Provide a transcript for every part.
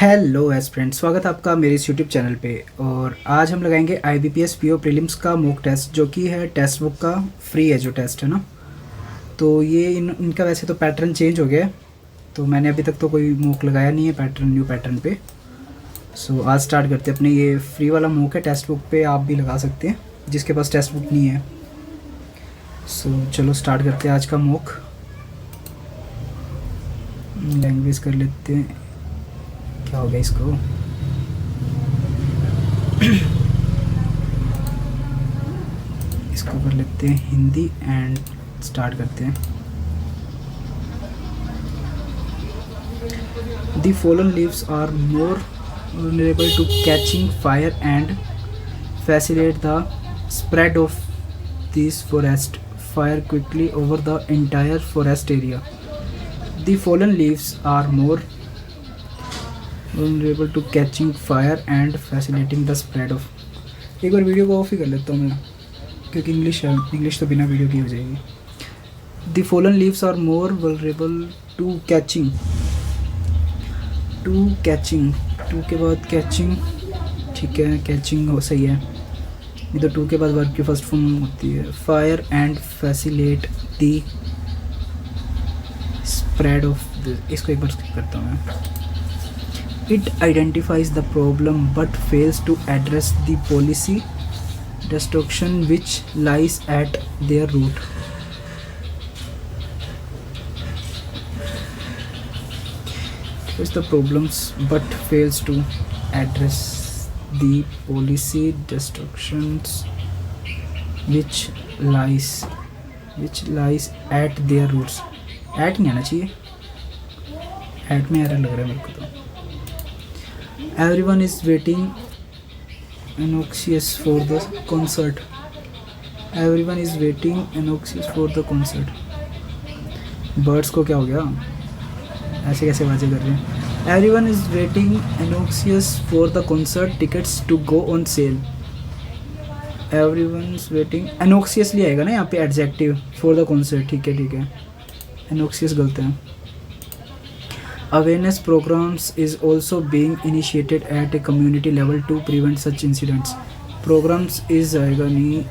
Hello aspirant, स्वागत है आपका मेरे इस यूट्यूब चैनल पे। और आज हम लगाएंगे IBPS PO प्रीलिम्स का मॉक टेस्ट, जो कि है टेक्स्ट बुक का फ्री है जो टेस्ट है ना। तो ये इनका वैसे तो पैटर्न चेंज हो गया है, तो मैंने अभी तक तो कोई मॉक लगाया नहीं है पैटर्न न्यू पैटर्न पे। सो आज स्टार्ट करते हैं अपने ये फ्री वाला मॉक है टेक्स्ट बुक पे, आप भी लगा सकते हैं जिसके पास टेक्स्ट बुक नहीं है। सो चलो स्टार्ट करते हैं आज का मॉक। लैंग्वेज कर लेते हैं, क्या हो गया इसको। इसको कर लेते हैं हिंदी एंड स्टार्ट करते हैं। The fallen leaves are more vulnerable to catching fire and facilitate the spread of these forest fire quickly over the entire forest area. The fallen leaves are more vulnerable to catching fire and facilitating the spread of। एक बार video को of ही कर लेता हूँ मैं, क्योंकि English तो बिना video की हो जाएगी। The fallen leaves are more vulnerable to catching to के बाद कैचिंग, ठीक है कैचिंग हो सही है। इधर टू के बाद वर्ब की फर्स्ट फॉर्म होती है fire and facilitate the spread of. इसको एक बार स्किप करता हूँ मैं। It identifies the problem but fails to address the policy destruction which lies at their root. It's the problems but fails to address the policy destructions which lies at their roots. At नहीं आना चाहिए, at में error लग रहा है मेरे को तो। Everyone is waiting anxious for the concert. Everyone is waiting anxious for the concert. Birds को क्या हो गया, ऐसे कैसे बातें कर रहे हैं। Everyone is waiting anxious for the concert. Tickets to go on sale. Everyone is waiting anxiously आएगा ना यहाँ पे adjective for the concert। ठीक है anxious गलत है। Awareness programs is also being initiated at a community level to prevent such incidents. Programs is आएगा नहीं,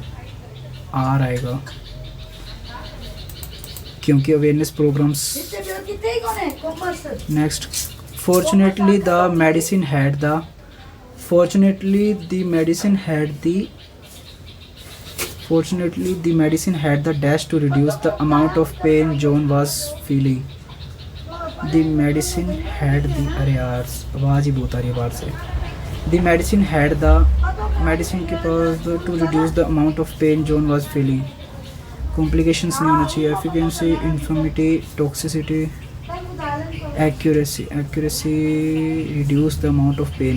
आर आएगा, क्योंकि awareness programs। Next, fortunately the medicine had the dash to reduce the amount of pain John was feeling. The medicine had the अरे यार आवाज़ ही बहुत आ रही है बाहर से। The medicine के पास to reduce the amount of pain John was feeling. Complications नहीं होना चाहिए। Efficacy, infirmity, toxicity, accuracy reduce the amount of pain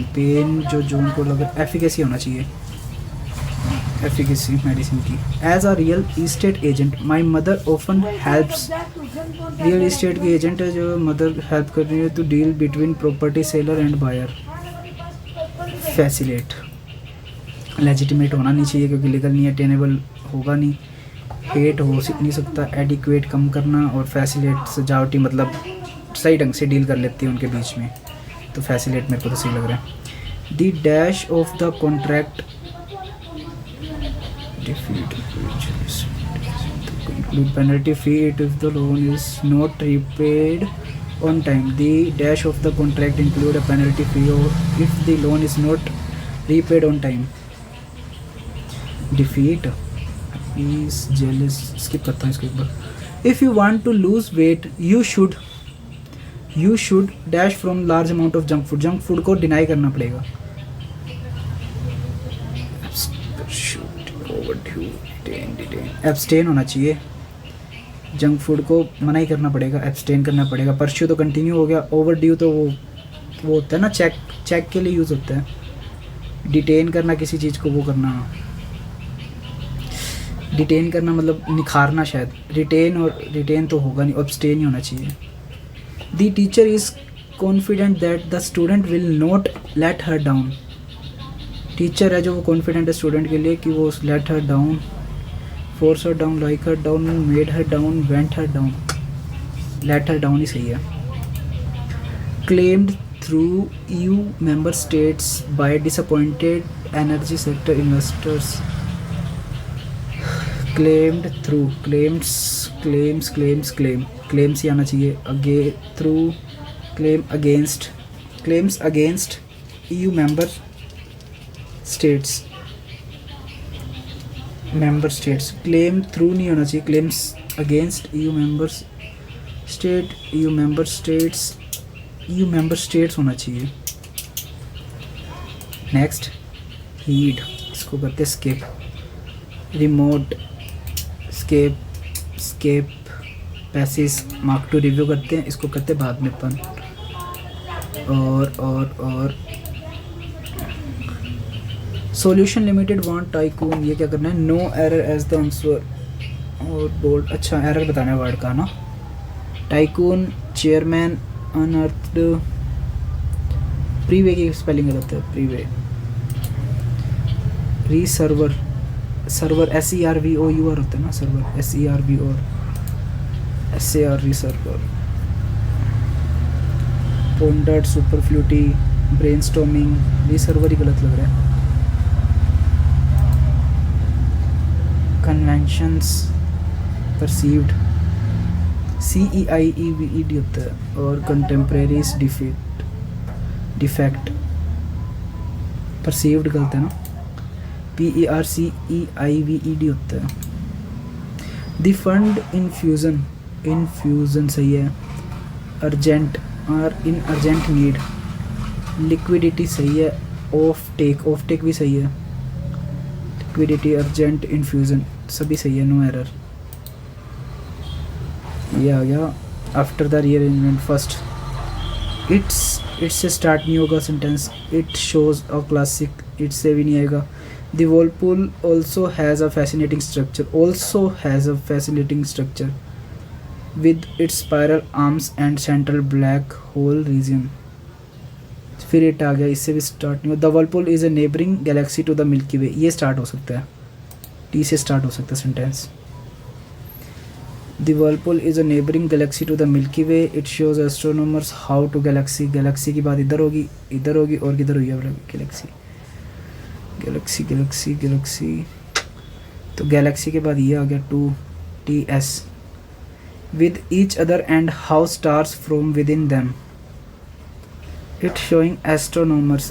जो John को लगा। efficacy होना चाहिए, efficacy मेडिसिन की। As a real estate agent, my mother often helps। Real estate की एजेंट है जो मदर हेल्प कर रही है to deal between property seller and buyer. Facilitate legitimate होना नहीं चाहिए क्योंकि लीगल नहीं है, टेनेबल होगा नहीं, हेट हो नहीं सकता, एडिक्वेट कम करना, और फैसिलेट सजावटी मतलब सही ढंग से डील कर लेती है उनके बीच में, तो फैसिलेट मेरे को तो सही लग रहा है। The dash of the contract include penalty fee if the loan is not repaid on time. The dash of the contract include a penalty fee if the loan is not repaid on time. Defeat is jealous, skip करता हूँ इसको एक बार। If you want to lose weight, you should dash from large amount of junk food को deny करना पड़ेगा। Abstain होना चाहिए, junk food को मना ही करना पड़ेगा, एब्सटेन करना पड़ेगा। परस्यू तो कंटिन्यू हो गया, ओवर ड्यू तो वो होता है ना, चेक के लिए यूज़ होता है। डिटेन करना किसी चीज़ को, वो करना, डिटेन करना मतलब निखारना शायद। रिटेन तो होगा नहीं, एब्सटेन ही होना चाहिए। The teacher is confident that the student will not let her down. Teacher है जो वो कॉन्फिडेंट है स्टूडेंट के लिए कि वो let her down, force her down, like her down, made her down, went her down. Let her down ही सही है। Claimed through EU member states by disappointed energy sector investors. Claimed through claims ही आना चाहिए. Through claims against EU member states. Claim through नहीं होना चाहिए. Claims against EU members state. EU member states होना चाहिए. नेक्स्ट हीड, इसको करते skip. Remote skip passage mark to review करते हैं, इसको करते बाद में अपन. और सॉल्यूशन लिमिटेड वांट टाइकून, ये क्या करना है. No error as the answer. और बोल्ड, अच्छा एरर बताना है वर्ड का ना. Tycoon chairman अनअर्थड. प्रीवे की स्पेलिंग गलत है. प्रीवे. सर्वर SERVOUR होता है ना. Server SERVOR server. Pondered superfluity brainstorming, server ही गलत लग रहा है. कन्वेंशंस परसीव्ड CEIEVED होता है. और कंटेम्प्रेरीज डिफेक्ट. परसीव्ड गलत है ना. PERCEIVED होता है. द फंड इन्फ्यूज़न सही है. अर्जेंट इन अर्जेंट नीड. लिक्विडिटी सही है. ऑफ टेक भी सही है. लिक्विडिटी अर्जेंट इन्फ्यूज़न सभी सही है. No error. ये आ गया. After the rearrangement first. It's से स्टार्ट नहीं होगा sentence. It shows a classic. It से भी नहीं आएगा. The whirlpool also has a fascinating structure with its spiral arms and central black hole region. फिर इट आ गया. इससे भी स्टार्ट नहीं हो. The whirlpool is a neighbouring galaxy to the milky way. ये स्टार्ट हो सकता है. टी से स्टार्ट हो सकता है sentence. The whirlpool is a neighbouring galaxy to the milky Way. It shows astronomers how two galaxy की बात इधर होगी और किधर हुई है गैलेक्सी. तो गैलेक्सी के बाद ये आ गया. 2TS with each other and how stars from within them. It's showing astronomers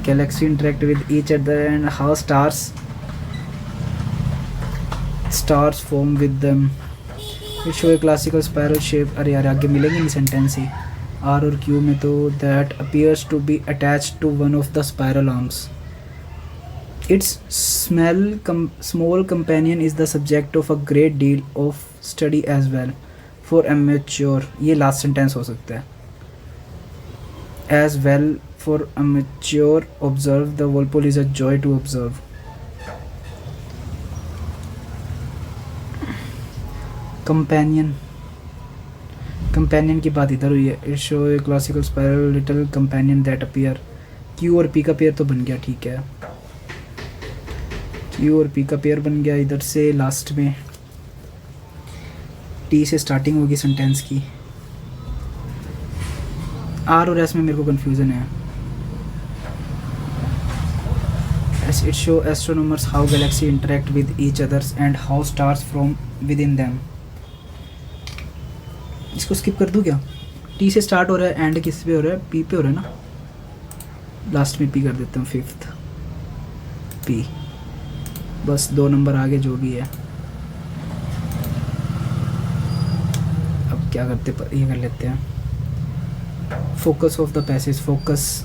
galaxy interact with each other and how stars form with them. It show a classical spiral shape. अरे यार आगे मिलेंगे नहीं सेंटेंस ही. R और Q में तो that appears to be attached to one of the spiral arms. Its small companion is the subject of a great deal of study as well. For amateur, ये last sentence हो सकता है. As well for amateur observe, the whirlpool is a joy to observe. Companion की बात इधर हुई है. It show a classical spiral little companion that appear. Q और P का पेयर तो बन गया. ठीक है. Q और P का पेयर बन गया. इधर से लास्ट में T से स्टार्टिंग होगी सेंटेंस की. R और S में मेरे को कन्फ्यूज़न है. As it show astronomers how galaxies interact with each others and how stars form within them. इसको स्किप कर दूँ क्या. T से स्टार्ट हो रहा है. एंड किस पे हो रहा है. P पे हो रहा है ना. लास्ट में P कर देता हूँ. 5th P. बस 2 नंबर आगे जो भी है. अब क्या करते ये कर लेते हैं. Focus of the passage. Focus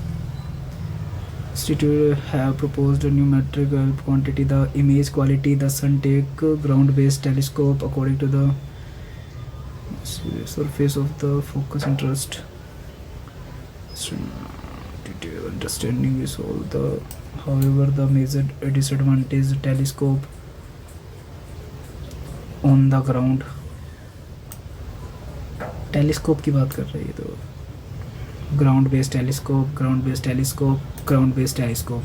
institute have proposed a new metric quantity, the image quality. The sun take ground based telescope according to the surface of the focus interest. Understanding is all the. However, the major disadvantage telescope on the ground. Telescope की बात कर रही है तो ground based telescope.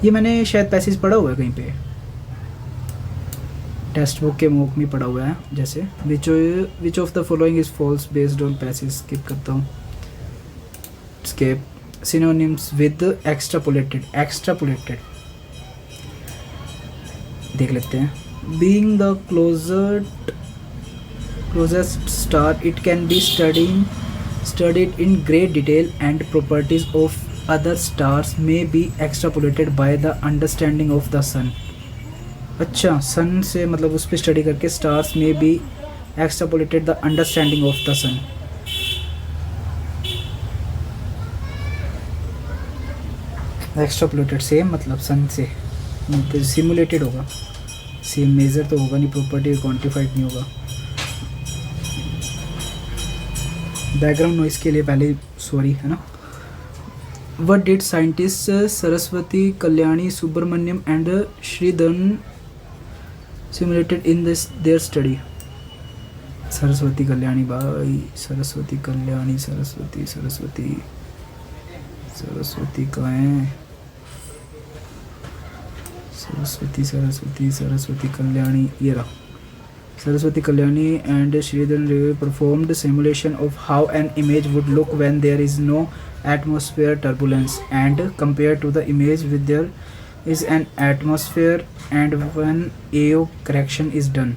ये मैंने शायद passage पढ़ा हुआ है कहीं पे. टेक्स्ट बुक के मूक में पढ़ा हुआ है। जैसे which of the following is false based on passage, skip करता हूँ, skip. Synonyms with extrapolated, extrapolated देख लेते हैं। Being the closest star, it can be studied in great detail, and properties of other stars may be extrapolated by the understanding of the sun। अच्छा, सन से मतलब उस पर स्टडी करके stars में be extrapolated the understanding of the sun. Extrapolated same मतलब sun से simulated होगा, सेम मेजर तो होगा नहीं, प्रॉपर्टी क्वांटिफाइड नहीं होगा। बैकग्राउंड नॉइस के लिए पहले सॉरी है ना। What did scientists Saraswati, Kalyani, Subramaniam and Sridharan simulated in their study? Saraswati Kalyani by, Saraswati Kalyani, Saraswati कहाँ है? सरस्वती कल्याणी, ये रहा। Saraswati Kalyani and Sridharan performed simulation of how an image would look when there is no atmosphere turbulence, and compared to the image with there is an atmosphere and when AO correction is done.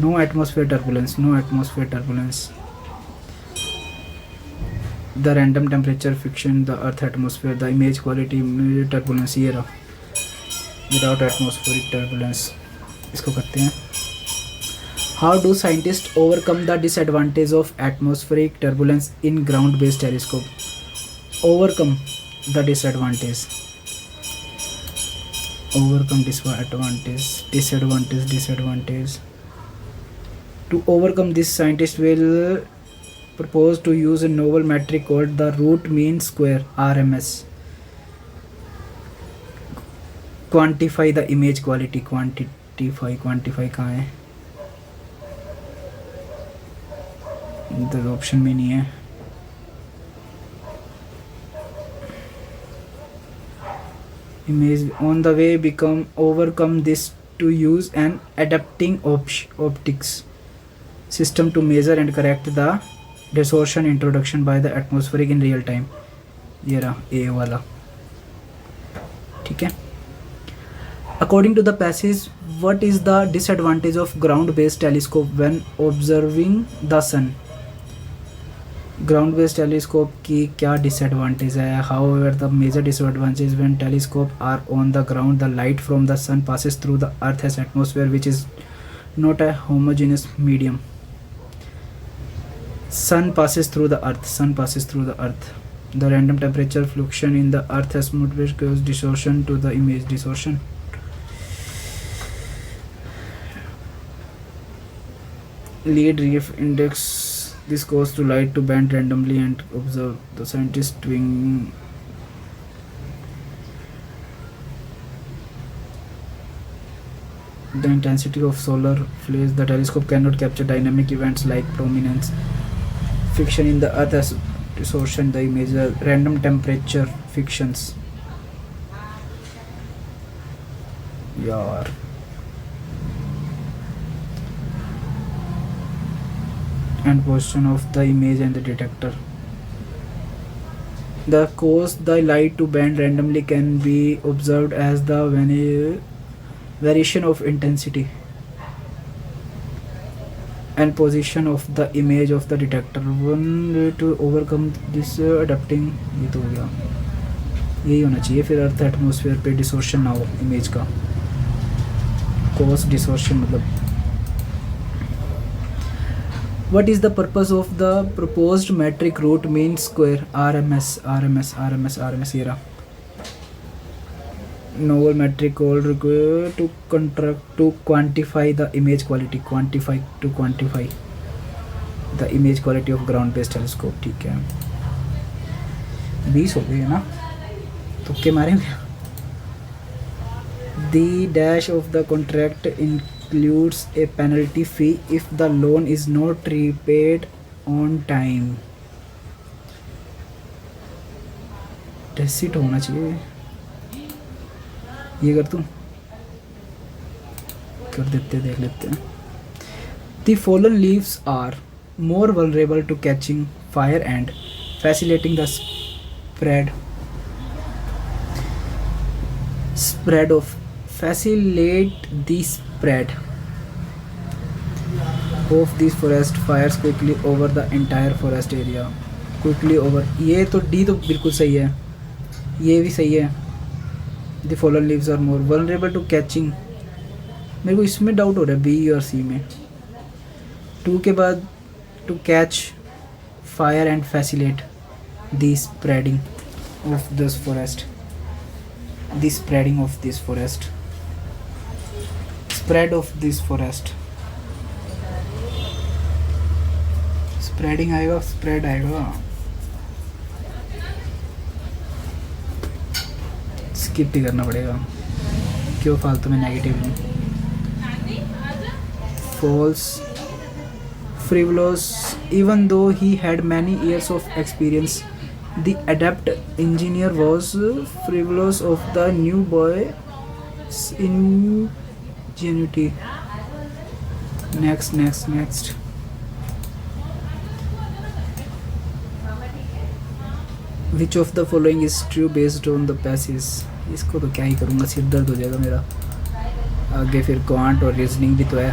No atmosphere turbulence, no atmosphere turbulence. The random temperature fiction, the earth atmosphere, the image quality turbulence, ये रहा without atmospheric turbulence। इसको करते हैं। How do scientists overcome the disadvantage of atmospheric turbulence in ground-based telescope? Overcome the disadvantage. Overcome disadvantage. To overcome this, scientists will propose to use a novel metric called the root mean square (RMS). Quantify the image quality. Quantify कहाँ है? इधर option में नहीं है। Image on the way overcome this to use an adapting optics system to measure and correct the distortion introduction by the atmospheric in real time। ये रहा ए वाला, ठीक है। According to the passage, what is the disadvantage of ground-based telescope when observing the sun? Ground based telescope की क्या disadvantage है? However the major disadvantage when telescope are on the ground, the light from the sun passes through the earth has atmosphere which is not a homogeneous medium। sun passes through the earth। The random temperature fluctuation in the earth has causes distortion to the image। distortion lead reef index, this causes to light to bend randomly and observe the scientist doing the intensity of solar flares. The telescope cannot capture dynamic events like prominence, friction in the earth as distortion the image, random temperature fictions। यार and position of the image and the detector. The cause the light to bend randomly can be observed as the variation of intensity and position of the image of the detector। One way to overcome this adapting, ये तो हो गया, यही होना चाहिए फिर earth atmosphere पे डिसोर्शन ना हो इमेज का। cause distortion मतलब What is the purpose of the proposed metric root mean square RMS? ये रहा novel metric called required to quantify the image quality। to quantify the image quality of ground based telescope। ठीक है, 20 हो गए है ना, तुक्के मारेंगे। The dash of the contract includes a penalty fee if the loan is not repaid on time। Deceit होना चाहिए, ये कर दूँ कर देते हैं, देख लेते हैं। The fallen leaves are more vulnerable to catching fire and facilitating the spread of facilitate the spread of these forest fires quickly over the entire forest area quickly over। ये तो डी तो बिल्कुल सही है, ये भी सही है। The fallen leaves are more vulnerable to catching, मेरे को इसमें डाउट हो रहा है बी और सी में। 2 के बाद to catch fire and facilitate the spreading of this forest, the spreading of this forest, spread of this forest, spreading आएगा, spread आएगा, skip ही करना पड़ेगा, क्यों फालतू में नेगेटिव लूँ। false, frivolous, even though he had many years of experience, the adept engineer was frivolous of the new boy's ingenuity। next which of the following is true based on the passage। इसको तो क्या ही करूँगा, सिर दर्द हो जाएगा मेरा। आगे फिर क्वांट और रीजनिंग भी तो है,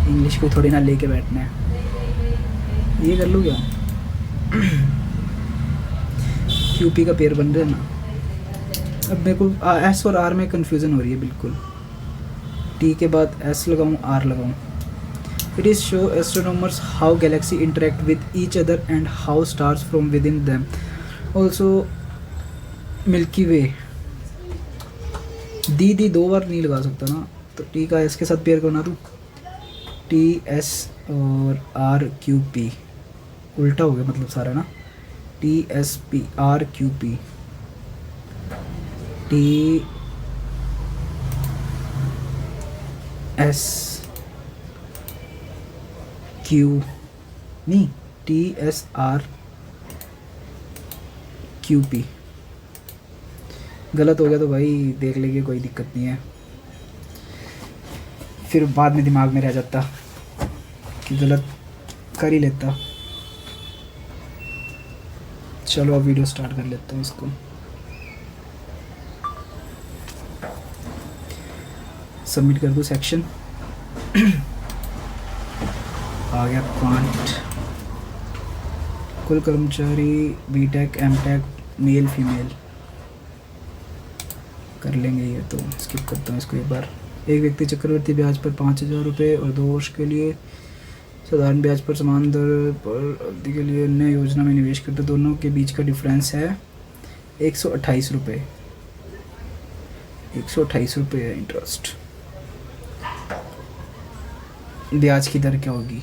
इंग्लिश को थोड़ी ना लेके बैठना है। ये कर लूँ क्या? क्यूपी का पेयर बन रहे हैं ना। अब मेरे को एस और आर में कंफ्यूजन हो रही है बिल्कुल। टी के बाद एस लगाऊँ, आर लगाऊँ। It is show astronomers how galaxy interact with each other and how stars from within them also milky way. दी 2 बार नहीं लगा सकता ना, तो टी का एस के साथ पेयर करना दूँ। टी एस और आर क्यू पी उल्टा हो गया मतलब सारा ना। T S P R Q P, T S Q नहीं, T S R Q P. गलत हो गया तो भाई देख लेंगे, कोई दिक्कत नहीं है, फिर बाद में दिमाग में रह जाता कि गलत कर ही लेता। चलो अब वीडियो स्टार्ट कर लेता हूँ इसको। सबमिट कर दूँ सेक्शन। आ गया क्वांट। कुल कर्मचारी बीटेक एमटेक मेल फीमेल कर लेंगे, ये तो स्किप करता हूँ इसको एक बार। एक व्यक्ति चक्रवर्ती ब्याज पर 5,000 रुपये और 2 वर्ष के लिए साधारण ब्याज पर समान दर पर अवधि के लिए अन्य योजना में निवेश करते, दोनों के बीच का डिफरेंस है 128 रुपये। 128 रुपये है इंटरेस्ट। ब्याज की दर क्या होगी?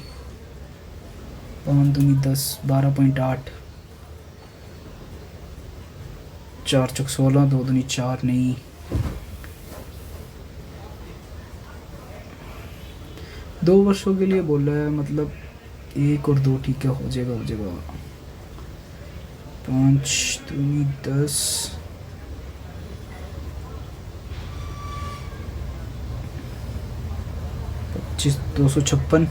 5 दूनी 10, 12.8, 4 चौक 16, 2 दूनी 4 नहीं, 2 वर्षों के लिए बोल रहा है, मतलब 1 और 2 ठीक है, हो जाएगा 5 दूनी 10, 25, 256,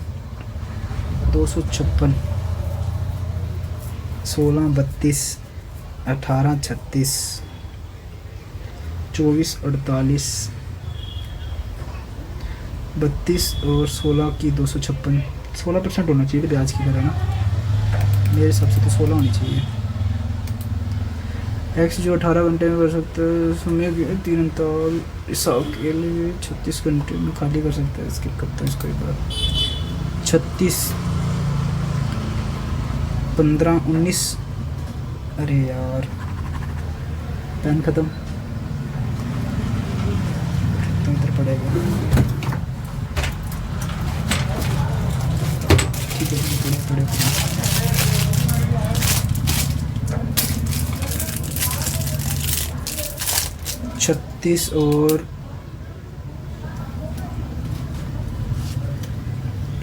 16, 32, 18, 36, 24, 48, 32 और 16 की 256, 16% होना चाहिए ब्याज की दर है ना, मेरे हिसाब से तो 16 होनी चाहिए। एक्स जो 18 घंटे में कर सकता है, समय 3 अंतराल हिसाब के लिए 36 घंटे में खाली कर सकता है। स्किप करता है इसको एक बार। 36, 15, 19, अरे यार पेन ख़त्म, तो इधर पड़ेगा, ठीक है पड़े 36 और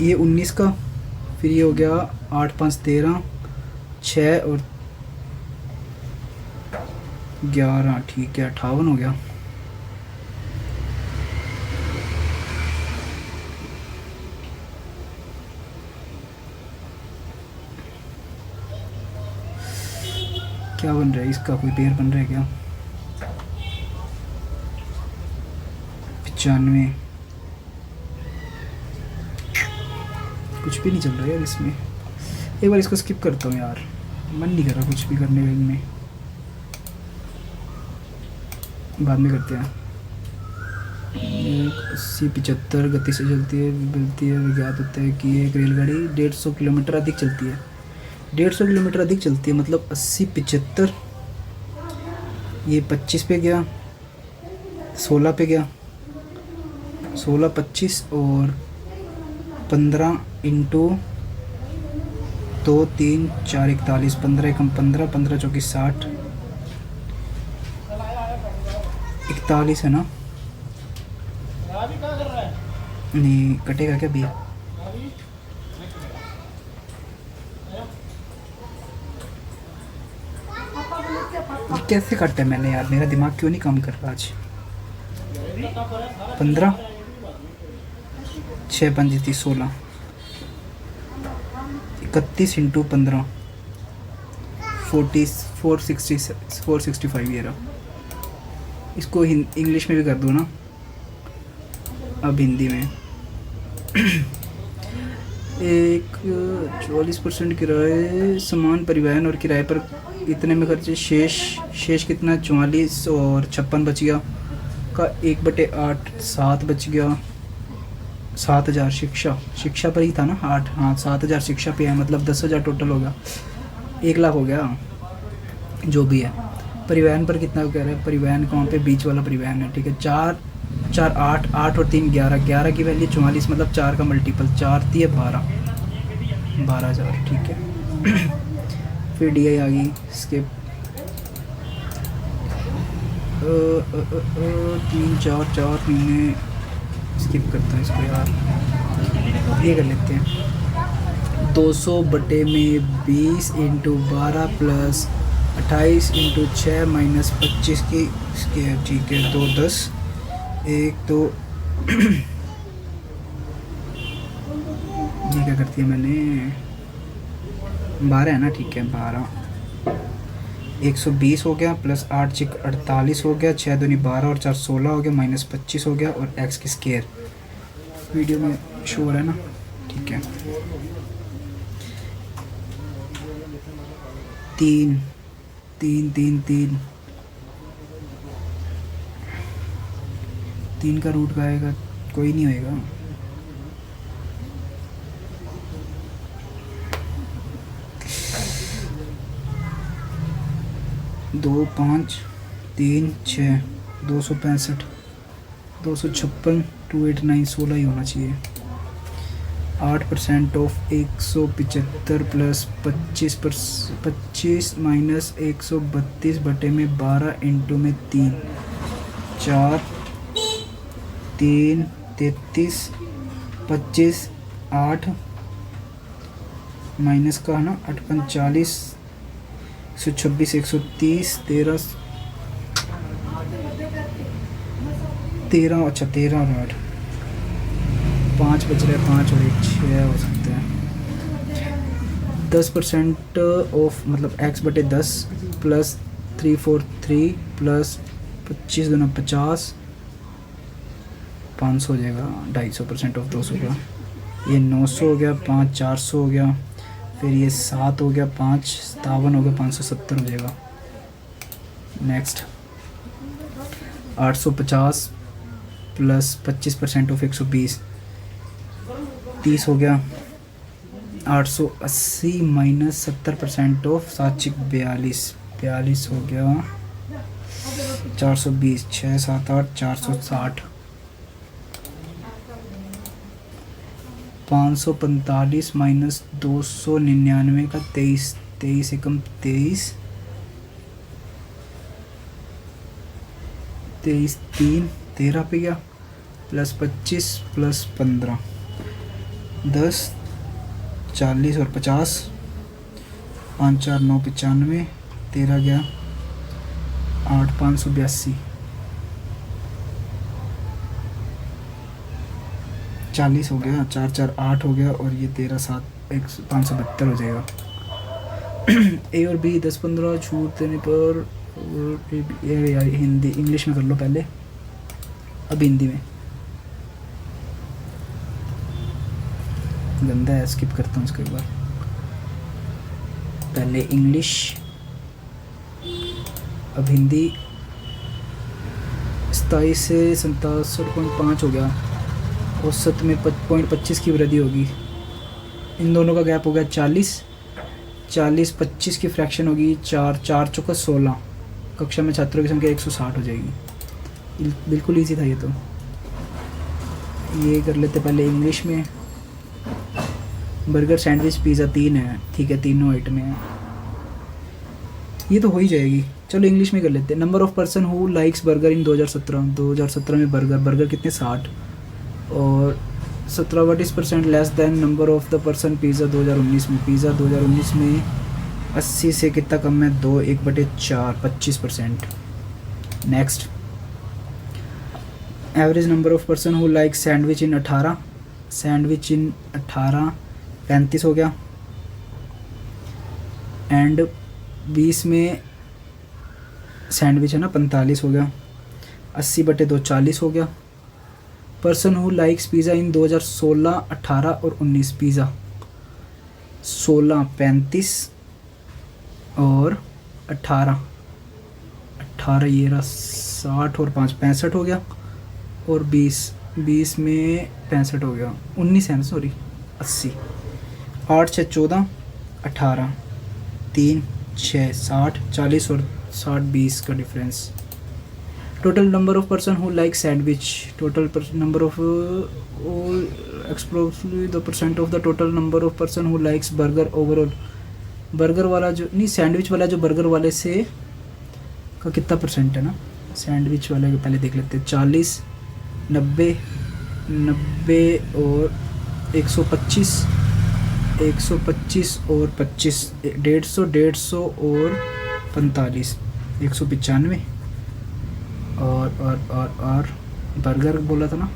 ये 19 का, फिर ये हो गया 8, 5, 13, 6 और 11, ठीक है 58 हो गया। क्या बन रहा है इसका, कोई पेयर बन रहा है क्या? 95, कुछ भी नहीं चल रहा है यार इसमें। एक बार इसको स्किप करता हूँ यार, मन नहीं कर रहा कुछ भी करने का इनमें, बाद में करते हैं। 80-75 गति से चलती है ज्ञात होता है कि एक रेलगाड़ी 150 किलोमीटर अधिक चलती है। 150 किलोमीटर अधिक चलती है मतलब 80-75, ये 25 पे गया, 16 पे गया, 16 25 और 15 इंटू 2 3 4 41, 15 एकम 15, 15 चौकी 60, 41 है ना? नहीं कटेगा क्या भैया? कैसे काटा है मैंने यार, मेरा दिमाग क्यों नहीं काम कर रहा आज। 15 6 5 16, 31 इंटू 15 465 ये रहा। इसको इंग्लिश में भी कर दो ना, अब हिंदी में। एक 44% किराए, सामान परिवहन और किराए पर इतने में खर्चे, शेष कितना? 44 और 56 बच गया का 1/8, 7 बच गया। 7,000 शिक्षा पर ही था ना 8, हाँ 7,000 शिक्षा पे है, मतलब 10,000 टोटल हो गया, 1 लाख हो गया जो भी है। परिवहन पर कितना कह रहे हैं? परिवहन कहाँ पे? बीच वाला परिवहन है, ठीक है। 4 4 8 8 और 3 11, 11 की वैल्यू 44, मतलब 4 का मल्टीपल, 4 3 12, 12,000, ठीक है। फिर DI आ गई, स्किप 3 4 4 महीने, स्किप करता हूँ इसको यार, ये कर लेते हैं। 200/20 इंटू 12 प्लस 28 इंटू 6 माइनस 25 की स्केयर, ठीक है। 2 10 1 2 ये क्या करती है मैंने? 12 है ना, ठीक है। 12 120 हो गया, प्लस 8 6 48 हो गया, 6 दूनी 12 और 4 16 हो गया, माइनस 25 हो गया, और x की स्केयर वीडियो में शो हो रहा है ना, ठीक है। 3 3 3 3 3 का रूट का आएगा, कोई नहीं होएगा। 2 5 3 6 265 256 289 16 ही होना चाहिए। 8% ऑफ 175 प्लस 25 माइनस 132/12 इंटू में 3 4 3 33 25 8 माइनस का है ना 8 45 126 130 13 अच्छा 13 और 8 5 बच रहे, 5 और 1 6 हो सकते हैं। 10% ऑफ मतलब x/10 प्लस 343 प्लस 25 गुना 50 500 हो जाएगा। 250% ऑफ 200 का, ये 900 हो गया, 5 400 हो गया, फिर ये 7 हो गया, 5 57 हो गया, 570 हो जाएगा। नेक्स्ट 850 प्लस 25% ऑफ 120 30 हो गया। 880 माइनस 70% ऑफ 7 42 हो गया। 420 6 7 8 460 545 माइनस 299 का 23 एकम 23 3 13 पे गया, प्लस 25 प्लस 15 10 40 और 50 5 4 9 95 13 गया 8 582 40 हो गया, 4 4 8 हो गया, और ये 13 7 572 हो जाएगा। ए और बी 10-15 छूट देने पर, और ये यार हिंदी इंग्लिश में कर लो पहले, अब हिंदी में। गंदा है, स्किप करता हूँ इसको एक बार। पहले इंग्लिश, अब हिंदी। 27 से 67.5 हो गया, औसत में 0.25 की वृद्धि होगी। इन दोनों का गैप हो गया 40, 25 की फ्रैक्शन होगी 4, 4 चौका 16। कक्षा में छात्रों की संख्या 160 हो जाएगी। बिल्कुल इजी था ये तो। ये कर लेते पहले इंग्लिश में। बर्गर, सैंडविच, पिज़्ज़ा 3 है, ठीक है, तीनों आइटम है, ये तो हो ही जाएगी। चलो इंग्लिश में कर लेते हैं। Number of person who likes burger in 2017 में बर्गर कितने 60, और 17 %, less than number of the person pizza 2019 में। पिज़्ज़ा 2019 में 80 से कितना कम है, 2, 1/4, 25%। Next, average number of person who like sandwich in 18, 35 हो गया। एंड 20 में सैंडविच है ना, 45 हो गया। 80/2 40 हो गया। पर्सन हु लाइक्स पिज़्ज़ा इन 2016, 18 और 19। पिज़्ज़ा 16 35 और 18 ये रहा 60 और 5 65 हो गया। और 20 में 65 हो गया, 19 है ना, सॉरी 80। 8 6 14, 18, 3 6 60, 40 और 60 20 का डिफरेंस। Total number of person who like sandwich, total number of expressly the percent of the total number of person who likes burger overall. Burger वाला जो नहीं, सैंडविच वाला जो बर्गर वाले से का कितना परसेंट है ना, सैंडविच वाले को पहले देख लेते हैं। 40 90 और 125 और 25, 150 और 45, 195। और बर्गर बोला था ना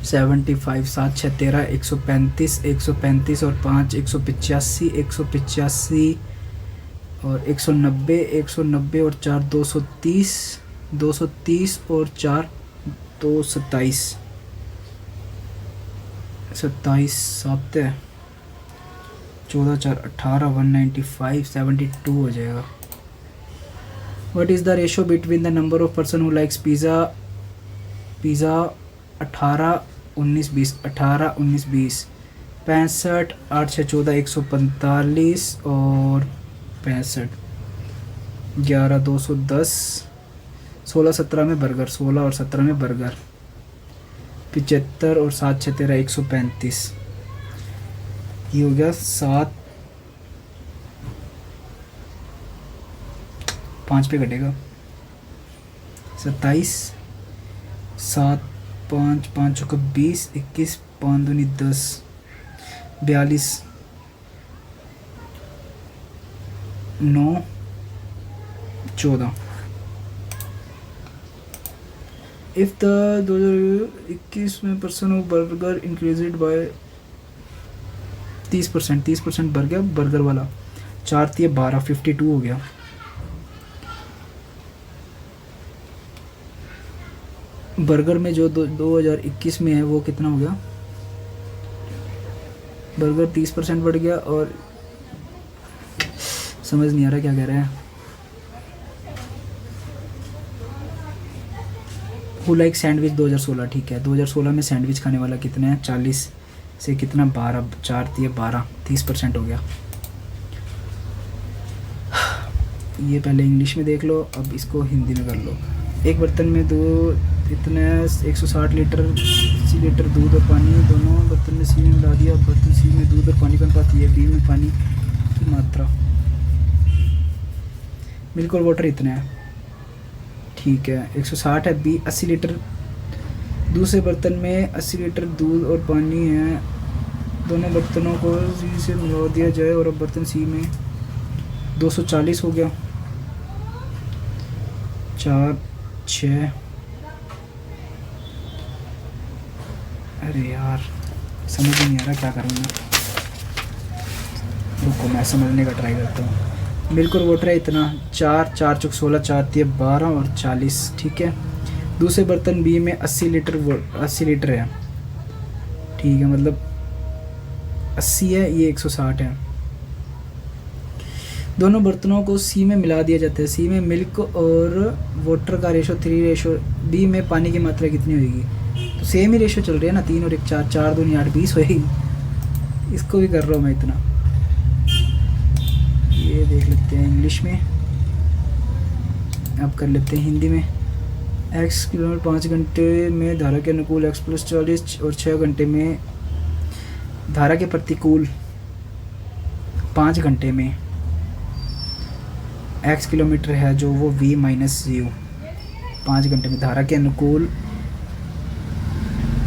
75, 7 6 13, 135 और 5 185 और 190 और 4 230 और 4 227, 7 14 4 18, 195, 72 हो जाएगा। What is the ratio between the number of person who likes pizza 18 19 20, 18 19 20, 65 8 6 14, 145 और 65, 11 210, 16 17 में बर्गर, 16 और 17 में बर्गर, 75 और 7 6 13, 135। ये हो गया 7 5 पे कटेगा 27, 7 5 5 का 20, 21 5 दूनी 10, 42 9 14। इफ़ द 2021 में person of burger increased by 30% बढ़ गया बर्गर वाला, 4 3 12, 52 हो गया। बर्गर में जो 2021 में है वो कितना हो गया, बर्गर 30% बढ़ गया, और समझ नहीं आ रहा क्या कह रहे हैं। हु लाइक सैंडविच 2016, ठीक है, 2016 में सैंडविच खाने वाला कितना है, 40 से कितना 12, 4 3 12, 30% हो गया। ये पहले इंग्लिश में देख लो, अब इसको हिंदी में कर लो। एक बर्तन में इतने 160 लीटर दूध और पानी, दोनों बर्तन में सी में मिला दिया। बर्तन सी में दूध और पानी का अनुपात ये, बी में पानी की मात्रा, मिल्क और वाटर इतना है, ठीक है। 160 है, बी 80 लीटर, दूसरे बर्तन में 80 लीटर दूध और पानी है, दोनों बर्तनों को सी से मिला दिया जाए, और अब बर्तन सी में 240 हो गया, 4 6, अरे यार समझ नहीं आ रहा क्या करूँ मैं। रुको मैं समझने का ट्राई करता हूँ। मिल्क और वाटर है इतना, 4 4 चौक 16, 4 तिया 12 और 40, ठीक है। दूसरे बर्तन बी में 80 लीटर 80 लीटर है, ठीक है, मतलब 80 है, ये 160 है। दोनों बर्तनों को सी में मिला दिया जाता है। सी में मिल्क और वाटर का रेशो 3 रेशो, बी में पानी की मात्रा कितनी होगी? तो सेम ही रेशो चल रही है ना, 3 और 1 4, 4 2 8 20 होएगी। इसको भी कर रहा हूँ मैं इतना। ये देख लेते हैं इंग्लिश में, अब कर लेते हैं हिंदी में। x किलोमीटर 5 घंटे में धारा के अनुकूल x + 40 और 6 घंटे में धारा के प्रतिकूल 5 घंटे में x किलोमीटर है जो वो v - u। 5 घंटे में धारा के अनुकूल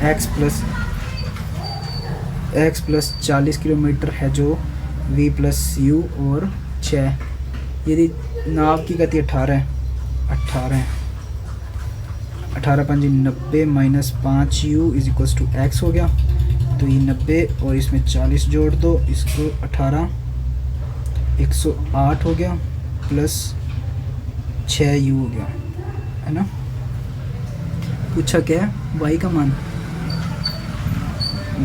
x + 40 किलोमीटर है जो v + u और 6। यदि नाव की गति 18 है, 18 5 90 - 5u = x हो गया। तो ये 90 और इसमें 40 जोड़ दो, इसको 18 108 हो गया प्लस 6u हो गया, है ना। पूछा क्या है? y का मान,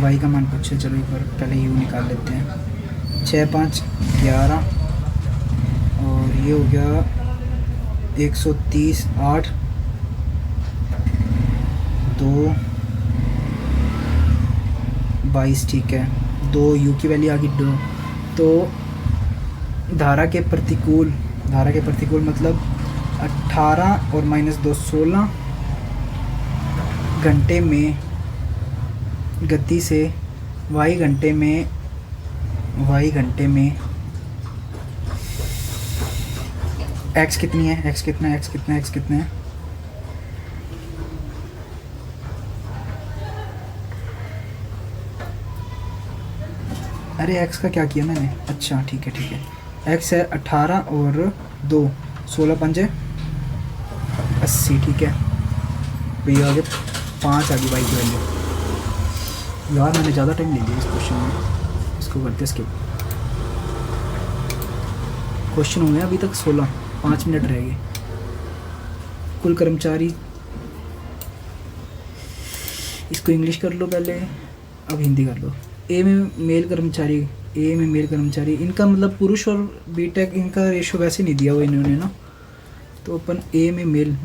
y का मान पूछा। चलो एक बार पहले u निकाल लेते हैं। 6 5 11 और ये हो गया 130 8 2 22, ठीक है। 2 u की वैल्यू आ गई 2। तो धारा के प्रतिकूल मतलब 18 और -2 16 घंटे में गति से y घंटे में x कितनी है, x कितना है? अरे x का क्या किया मैंने? अच्छा ठीक है। x है 18 और 2 16 5 80, ठीक है। भैया आगे 5 आ गई y की वैल्यू। यार मैंने ज़्यादा टाइम ले लिया इस क्वेश्चन में, इसको करते स्किप। क्वेश्चन हो गया अभी तक 16, 5 मिनट रह गए। कुल कर्मचारी, इसको इंग्लिश कर लो पहले, अब हिंदी कर लो। ए में मेल कर्मचारी, इनका मतलब पुरुष और बीटेक, इनका रेशो वैसे नहीं दिया हुआ इन्होंने ना। तो अपन ए में मेल,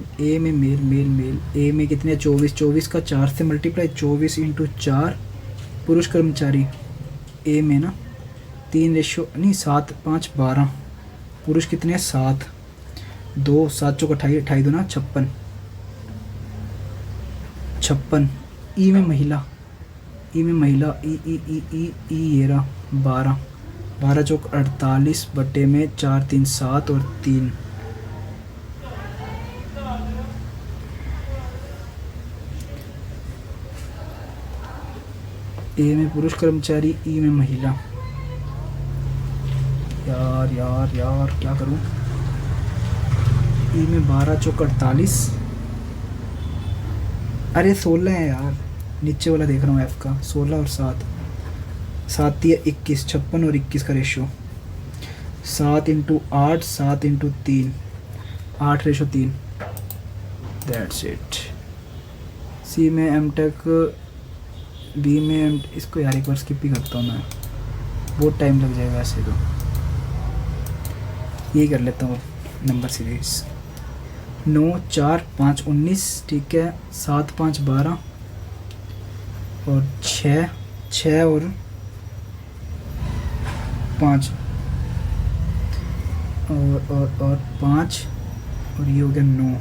ए में कितने? 24 का 4 से मल्टीप्लाई, 24 × 4 पुरुष कर्मचारी ए में ना 3 रेशो नहीं 7 5 12। पुरुष कितने हैं? 7 2 7 चौक 28, 28 2 ना 56। ई में महिला, ई ये रहा 12 चौक 48 बटे में 4 3 7 और 3। ए में पुरुष कर्मचारी, ई में महिला। यार क्या करूं? ई में 12 चौक 48, अरे 16 है यार, नीचे वाला देख रहा हूँ एफ का। 16 और 7 3 21, 56 और 21 का रेशो 7 × 8 7 × 3 8/3। That's it. सी में एम टेक, बी में इसको यार एक बार स्किप ही करता हूँ मैं, बहुत टाइम लग जाएगा ऐसे। तो यही कर लेता हूँ नंबर सीरीज। 9 4 5 19, ठीक है। 7 5 12 और 6 और 5 और 5 और ये हो गया 9।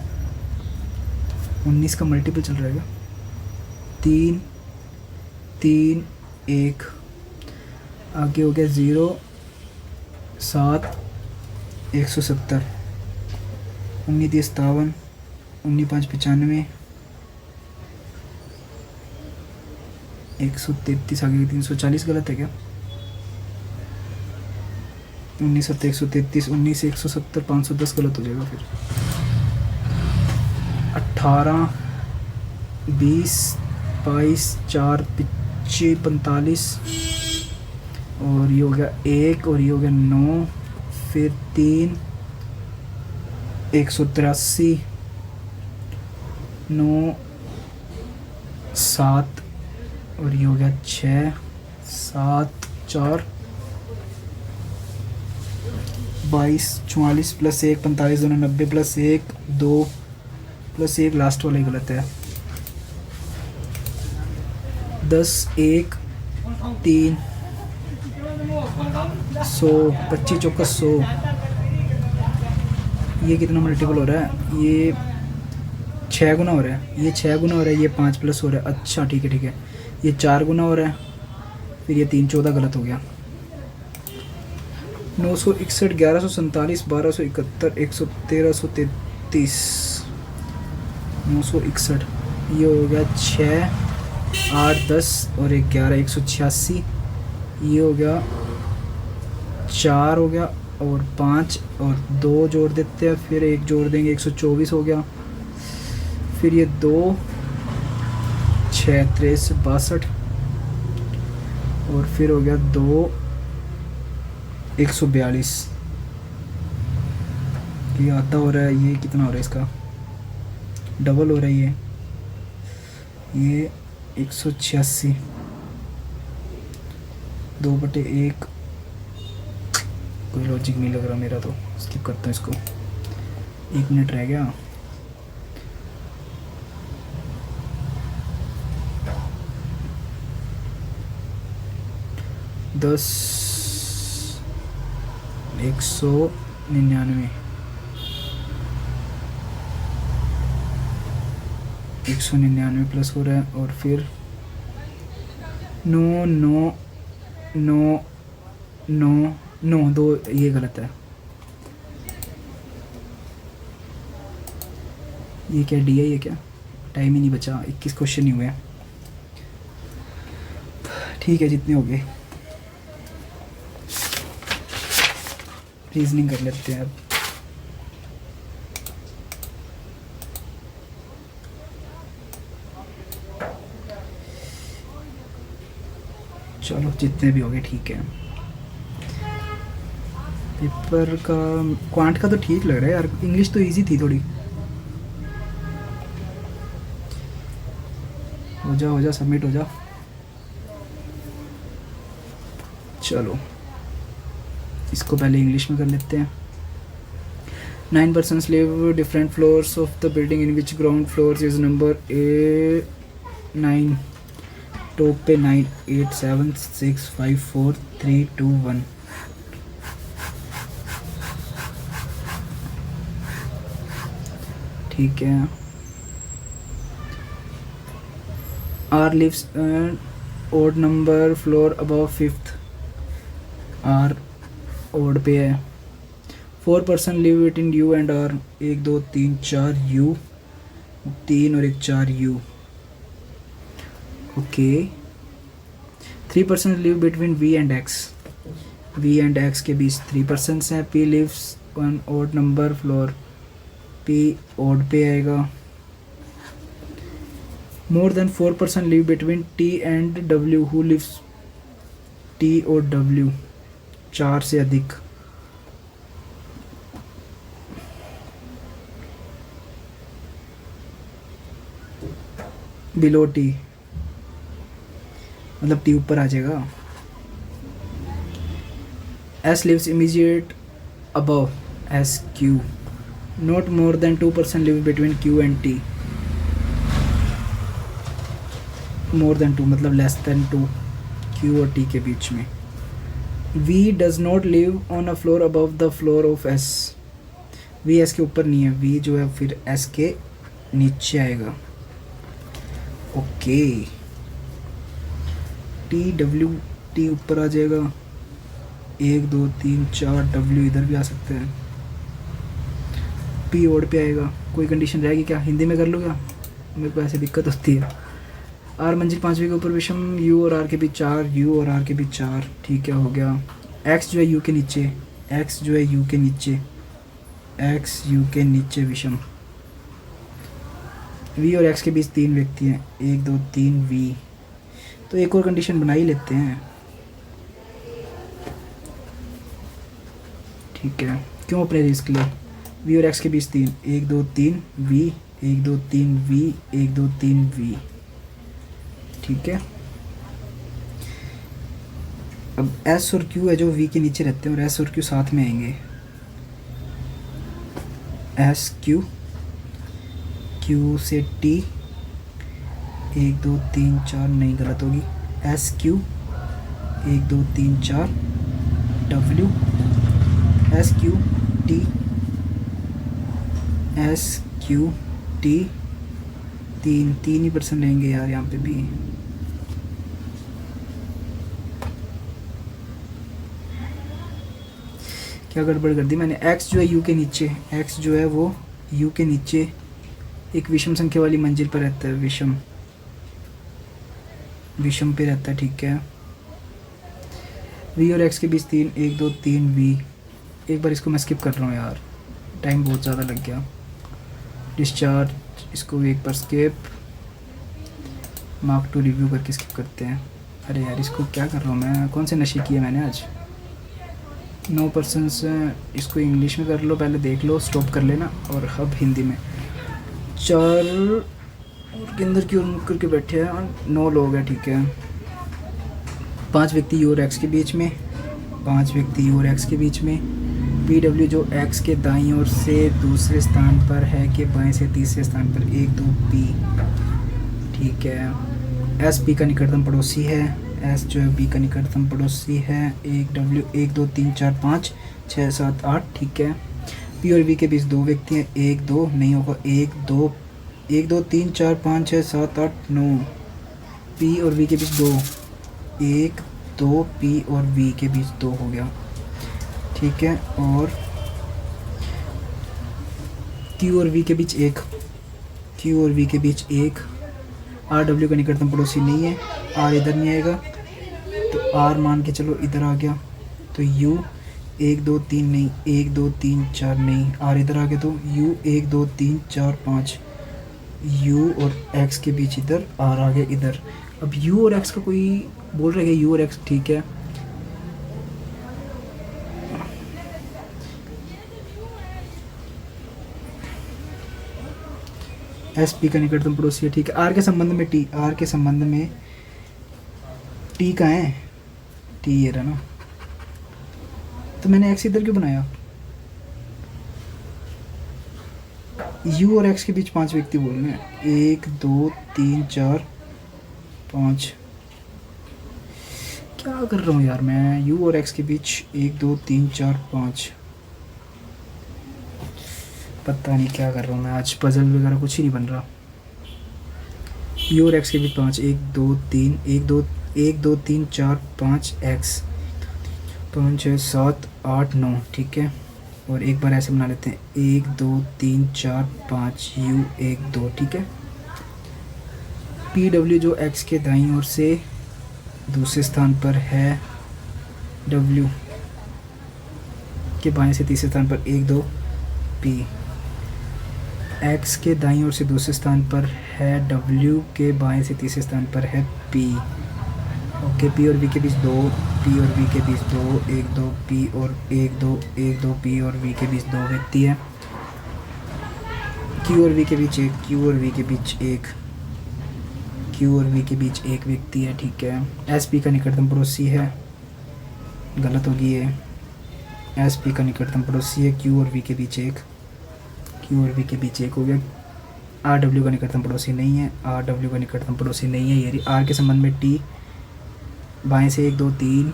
19 का मल्टीपल चल रहा है 3 3 1, आगे हो गया 0 7 170, 19 3 57, 19 5 95, 133 आगे 340 गलत है क्या? 19 7 133, 19 170 510 गलत हो जाएगा फिर। 18 20 22 4 25 45 और ये हो गया 1 और ये हो गया 9, फिर 3 183, 9 7 और ये हो गया 6 7 4 22 44 प्लस 1 45 दोनों 90 प्लस 1 2 प्लस 1 लास्ट वाला ही गलत है। 10 1 3 100 25 चौका 100। ये कितना मल्टीपल हो रहा है? ये 6 गुना हो रहा है, ये 6 गुना हो रहा है, ये 5 प्लस हो रहा है। अच्छा ठीक है ठीक है, ये 4 गुना हो रहा है, फिर ये 3 14 गलत हो गया। 961 1147 1271 1333 961, ये हो गया 6 8 10 और 1 11 186, ये हो गया 4 हो गया और 5 और 2 जोड़ देते हैं, फिर 1 जोड़ देंगे 124 हो गया, फिर ये 2 6 63 62 और फिर हो गया 2 142। ये आधा हो रहा है, ये कितना हो रहा है? इसका डबल हो रहा है ये 186 2/1। कोई लॉजिक नहीं लग रहा मेरा, तो स्किप करता हूँ इसको। 1 मिनट रह गया। दस 199 199 प्लस हो रहा है और फिर 9 9 9 9 9 2, ये गलत है। ये क्या डी है? ये क्या? टाइम ही नहीं बचा, 21 क्वेश्चन ही हुए हैं। ठीक है, जितने हो गए रीजनिंग कर लेते हैं अब। चलो जितने भी हो गए ठीक है। पेपर का क्वांट का तो ठीक लग रहा है यार, इंग्लिश तो इजी थी थोड़ी। हो जा सबमिट हो जा। चलो इसको पहले इंग्लिश में कर लेते हैं। 9 persons live different floors of the building in which ground floors is number A9। Top पे 9 8 7 6 5 4 3 2 1। ठीक है। R lives odd number floor above 5th। R odd पे है। 4 person live between U and R। 1 2 3 4 U, 3 और 1 4 U। Okay. 3 person live between V and X। V and X के बीच 3 persons हैं। P lives on odd number floor। P odd पे आएगा। More than 4 person live between T and W। Who lives T और W? 4 से अधिक। Below T मतलब T ऊपर आ जाएगा। S lives immediate above S Q। Not more than 2 person live between Q and T। More than 2 मतलब less than 2 Q और T के बीच में। V does not live on a floor above the floor of S। V S के ऊपर नहीं है, V जो है फिर S के नीचे आएगा। ओके। T W, T ऊपर आ जाएगा। 1 2 3 4 W इधर भी आ सकते हैं। P ओड पे आएगा। कोई कंडीशन रहेगी क्या? हिंदी में कर लो क्या? मेरे को ऐसे दिक्कत होती है। R मंजिल 5वीं के ऊपर विषम। U और R के बीच 4, U और R के बीच 4। ठीक है, हो गया। X जो है U के नीचे, X जो है U के नीचे, X U के नीचे विषम। V और X के बीच 3 व्यक्ति हैं। 1 2 3 V। तो एक और कंडीशन बना ही लेते हैं। ठीक है, क्यों अपने रिस्क लिए। वी और एक्स के बीच 3, 1 2 3 वी, 1 2 3 वी, 1 2 3 वी, ठीक है। अब एस और क्यू है जो वी के नीचे रहते हैं और एस और क्यू साथ में आएंगे। एस क्यू, क्यू से टी, 1 2 3 4 नहीं, गलत होगी। S Q, 1 2 3 4 W, S Q T, S Q T, 3 ही परसेंट लेंगे यार यहाँ पे भी। क्या गड़बड़ कर दी मैंने। एक्स जो है यू के नीचे, एक्स जो है वो यू के नीचे एक विषम संख्या वाली मंजिल पर रहता है, विषम पे रहता है, ठीक है। वी और एक्स के बीच 3, 1 2 3 वी। एक बार इसको मैं स्किप कर रहा हूँ यार, टाइम बहुत ज़्यादा लग गया। डिस्चार्ज, इसको एक बार स्किप, मार्क टू रिव्यू करके स्किप करते हैं। अरे यार इसको क्या कर रहा हूँ मैं, कौन से नशे किए मैंने आज। 9% इसको इंग्लिश में कर लो, पहले देख लो, स्टॉप कर लेना, और अब हिंदी में। 4 के अंदर क्यों करके बैठे हैं, 9 लोग हैं, ठीक है। 5 व्यक्ति यू और एक्स के बीच में, 5 व्यक्ति यू और एक्स के बीच में। पी डब्ल्यू जो एक्स के दाईं ओर से दूसरे स्थान पर है के बाएं से तीसरे स्थान पर, 1 2 पी, ठीक है। एस पी का निकटतम पड़ोसी है, एस जो है बी का निकटतम पड़ोसी है। 1 डब्ल्यू, 1 2 3 4 5 6 7 8, ठीक है। पी और वी के बीच 2 व्यक्ति हैं, 1 2 नहीं होगा, 1 2 3 4 5 6 7 8 9। पी और वी के बीच 2, 1 2, पी और वी के बीच 2 हो गया, ठीक है। और क्यू और वी के बीच 1, क्यू और वी के बीच 1। आर डब्ल्यू का निकटतम पड़ोसी नहीं है, आर इधर नहीं आएगा, तो आर मान के चलो इधर आ गया, तो यू 1 2 3 नहीं, 1 2 3 4 नहीं, आर इधर आ गया, तो यू 1 2 3 4 5। यू और एक्स के बीच इधर आर आ गया इधर। अब यू और एक्स का कोई बोल रहे हैं यू और एक्स, ठीक है। एस पी का निकटतम पड़ोसी है, ठीक है। आर के संबंध में टी, आर के संबंध में टी कहाँ है, टी ये रहा ना, तो मैंने एक्स इधर क्यों बनाया। यू और एक्स के बीच 5 व्यक्ति बोलने हैं, 1 2 3 4 5। क्या कर रहा हूँ यार मैं, यू और एक्स के बीच 1 2 3 4 5, पता नहीं क्या कर रहा हूँ मैं आज, पजल वगैरह कुछ ही नहीं बन रहा। यू और एक्स के बीच 5, 1 2 3 1 2 3 4 5 एक्स, 5 6 7 8 9, ठीक है। और एक बार ऐसे बना लेते हैं, 1 2 3 4 5 यू 1 2, ठीक है। पी डब्ल्यू जो एक्स के दाईं ओर से दूसरे स्थान पर है, डब्ल्यू के बाएं से तीसरे स्थान पर 1 2 पी। एक्स के दाईं ओर से दूसरे स्थान पर है, डब्ल्यू के बाएं से तीसरे स्थान पर है पी। ओके, पी और वी के बीच 2, पी और वी के बीच 2, 1 2 पी और 1 2 पी और वी के बीच 2 व्यक्ति है। क्यू और वी के बीच 1, क्यू और वी के बीच 1, क्यू और वी के बीच 1 व्यक्ति है, ठीक है। एस पी का निकटतम पड़ोसी है, गलत होगी ये, एस पी का निकटतम पड़ोसी है, क्यू और वी के बीच 1, क्यू और वी के बीच 1 हो गया। आर डब्ल्यू का निकटतम पड़ोसी नहीं है, आर डब्ल्यू का निकटतम पड़ोसी नहीं है, ये आर के संबंध में टी, बाएं से 1 2 3,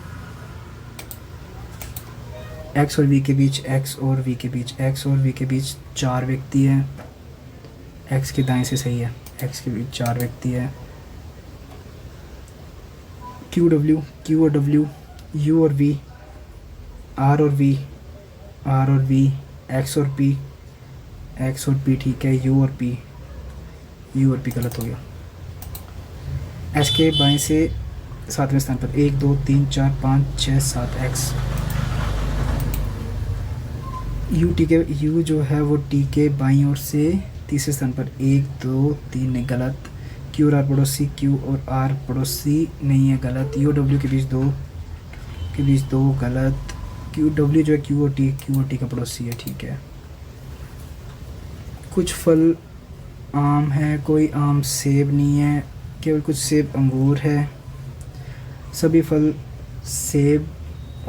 एक्स और वी के बीच, एक्स और वी के बीच, एक्स और वी के बीच 4 व्यक्ति हैं, एक्स के दाएं से सही है, एक्स के बीच 4 व्यक्ति है। क्यू और डब्ल्यू, यू और वी, आर और वी, आर और वी, एक्स और पी, एक्स और पी, ठीक है। यू और पी, यू और पी गलत हो गया। एस के बाएं से 7वें स्थान पर 1 2 3 4 5 6 7 एक्स। यू टी के, यू जो है वो टी के बाईं ओर से तीसरे स्थान पर 1 2 3 नहीं, गलत। क्यू और आर पड़ोसी, क्यू और आर पड़ोसी नहीं है, गलत। यू डब्ल्यू के बीच 2 गलत। क्यू डब्ल्यू जो है क्यू ओ टी का पड़ोसी है, ठीक है। कुछ फल आम है, कोई आम सेब नहीं है, केवल कुछ सेब अंगूर है। सभी फल सेब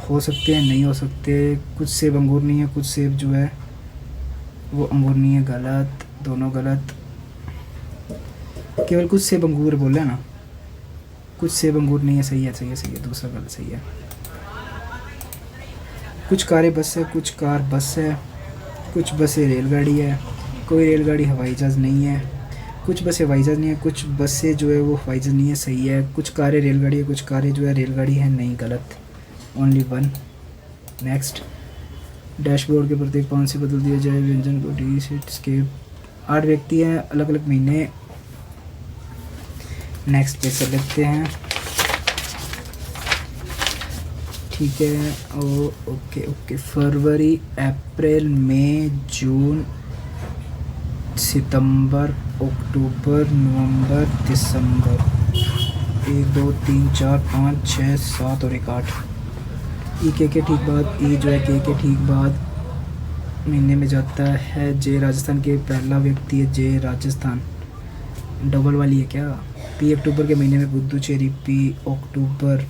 हो सकते हैं, नहीं हो सकते। कुछ सेब अंगूर नहीं है, कुछ सेब जो है वो अंगूर नहीं है, गलत, दोनों गलत। केवल कुछ सेब अंगूर बोले ना, कुछ सेब अंगूर नहीं है, सही है सही है सही है, दूसरा गलत सही है। कुछ कारें बस है, कुछ कार बस है, कुछ बसें रेलगाड़ी है, कोई रेलगाड़ी हवाई जहाज़ नहीं है। कुछ बसें हवाई जहाज़ नहीं है, कुछ बसें जो है वो हवाई जहाज़ नहीं है, सही है। कुछ कारें रेलगाड़ी है, कुछ कारें जो है रेलगाड़ी है, नहीं, गलत, ओनली वन। नेक्स्ट, डैशबोर्ड के प्रत्येक 5 से बदल दिया जाए व्यंजन को डी से स्केप। 8 व्यक्ति हैं, अलग अलग महीने। नेक्स्ट पे चल लेते हैं, ठीक है। ओ ओके ओके, फरवरी, अप्रैल, मई, जून, सितंबर, अक्टूबर, नवंबर, दिसंबर। 1 2 3 4 5 6 7 और 1 8। ई के ठीक बाद, ई जो है के ठीक बाद महीने में जाता है। जे राजस्थान के पहला व्यक्ति है, जे राजस्थान, डबल वाली है क्या। पी अक्टूबर के महीने में पुदुचेरी, पी अक्टूबर।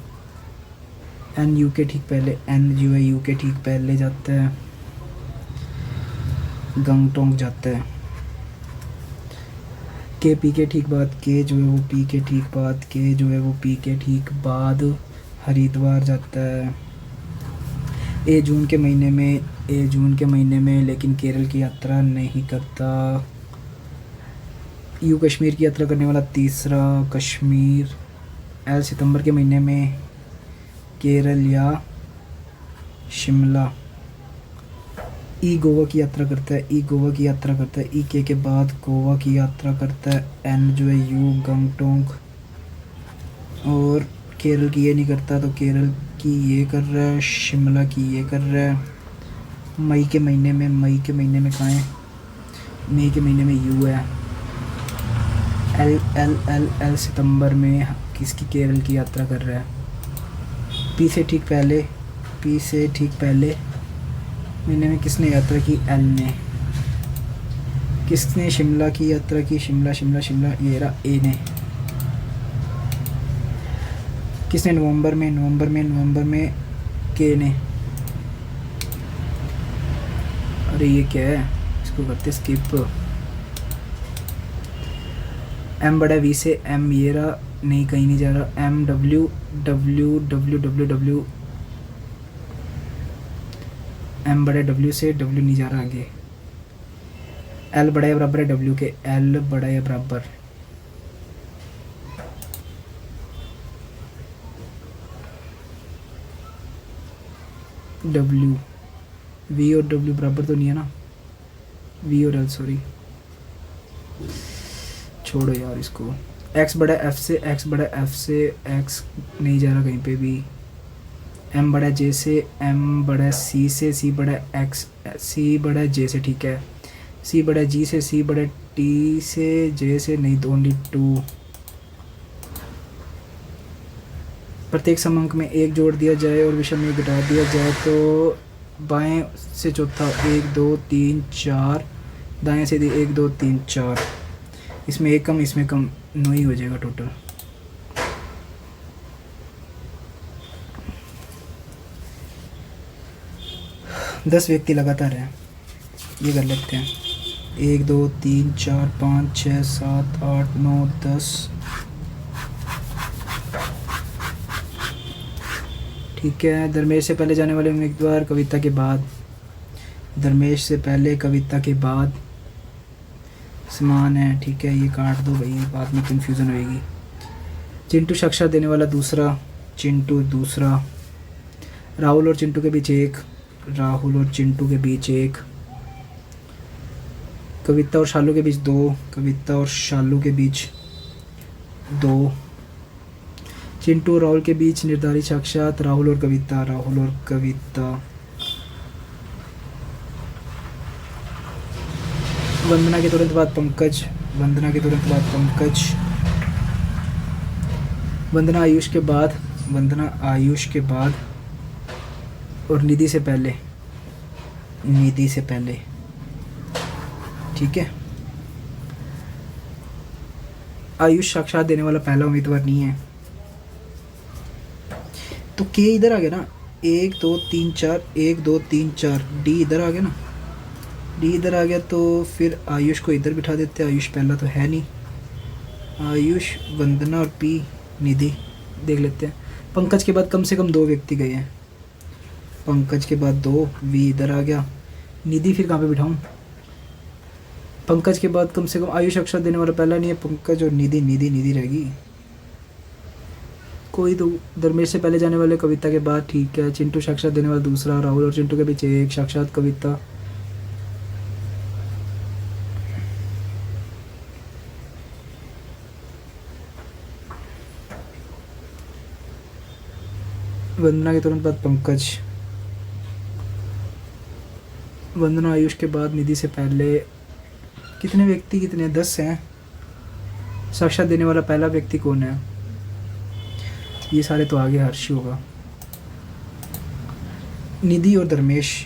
एन यू के ठीक पहले, एन जो है यू के ठीक पहले जाता है, गंगटोंग जाता है। के पी के ठीक बाद, के जो है वो पी के ठीक बाद, के जो है वो पी के ठीक बाद हरिद्वार जाता है। ए जून के महीने में, ए जून के महीने में लेकिन केरल की यात्रा नहीं करता। यू कश्मीर की यात्रा करने वाला तीसरा, कश्मीर। एल सितंबर के महीने में केरल या शिमला। ई गोवा की यात्रा करता है, ई गोवा की यात्रा करता है, ई के बाद गोवा की यात्रा करता है। एन जो है यू गंगटोंग। और केरल की ये नहीं करता, तो केरल की ये कर रहा है, शिमला की ये कर रहा है। मई के महीने में, मई के महीने में कहाँ है, मई के महीने में यू है। एल एल एल एल सितंबर में किसकी केरल की यात्रा कर रहा है। पी से ठीक पहले, पी से ठीक पहले महीने में किसने यात्रा की, एल ने। किसने शिमला की यात्रा की, शिमला शिमला शिमला, ये रहा ए ने। किसने नवंबर में, नवंबर में, नवंबर में के ने। अरे ये क्या है, इसको करते स्किप। एम बड़ा वी से, एम ये रहा, नहीं कहीं नहीं जा रहा। M W W W W W, M बड़ा डब्ल्यू से, डब्ल्यू नहीं जा रहा आगे। एल बड़ा या बराबर है डब्ल्यू के, एल बड़ा या बराबर। डब्ल्यू, वी और डब्ल्यू बराबर तो नहीं है ना, वी और एल, सॉरी, छोड़ो यार इसको। एक्स बड़ा एफ से, एक्स बड़ा एफ से, एक्स नहीं जा रहा कहीं पे भी। एम बड़ा जे से, एम बड़ा सी से, सी बड़ा एक्स, सी बड़ा जे से, ठीक है। सी बड़ा जी से, सी बड़ा टी से, जे से नहीं, तो ओनली 2। प्रत्येक समांक में 1 जोड़ दिया जाए और विषम में घटा दिया जाए तो बाएं से चौथा 1 2 3 4, दाएं से 1 2 3 4। इसमें एक कम, इसमें कम, 9 ही हो जाएगा टोटल। दस व्यक्ति लगातार हैं, ये कर लेते हैं। 1 2 3 4 5 6 7 8 9 10, ठीक है। धर्मेश से पहले जाने वाले उम्मीदवार कविता के बाद, धर्मेश से पहले कविता के बाद समान है, ठीक है। ये काट दो भाई, बाद में कंफ्यूजन होएगी। चिंटू साक्षात देने वाला दूसरा, चिंटू दूसरा। राहुल और चिंटू के बीच 1, राहुल और चिंटू के बीच 1। कविता और शालू के बीच 2, कविता और शालू के बीच 2। चिंटू और राहुल के बीच निर्धारित साक्षात, राहुल और कविता, राहुल और कविता। वंदना के तुरंत बाद पंकज, वंदना के तुरंत बाद पंकज। वंदना आयुष के बाद, वंदना आयुष के बाद और निधि से पहले, निधि से पहले, ठीक है। आयुष साक्षात देने वाला पहला उम्मीदवार नहीं है, तो के इधर आ गया ना, 1 2 3 4, 1 2 3 4, डी इधर आ गया ना, डी इधर आ गया, तो फिर आयुष को इधर बिठा देते हैं। आयुष पहला तो है नहीं, आयुष, वंदना और पी निधि देख लेते हैं। पंकज के बाद कम से कम 2 व्यक्ति गए हैं, पंकज के बाद 2, वी इधर आ गया। निधि फिर कहाँ पे बिठाऊँ? पंकज के बाद कम से कम आयुष अक्षर देने वाला पहला नहीं है, पंकज और निधि, निधि निधि रहेगी कोई तो। धर्मेश से पहले जाने वाले कविता के बाद, ठीक है। चिंटू साक्षात देने वाला दूसरा, राहुल और चिंटू के बीच एक साक्षात कविता। वंदना के तुरंत बाद पंकज, वंदना आयुष के बाद निधि से पहले। कितने व्यक्ति, कितने, 10 हैं। साक्षात देने वाला पहला व्यक्ति कौन है? ये सारे तो आगे हर्षी होगा। निधि और धर्मेश,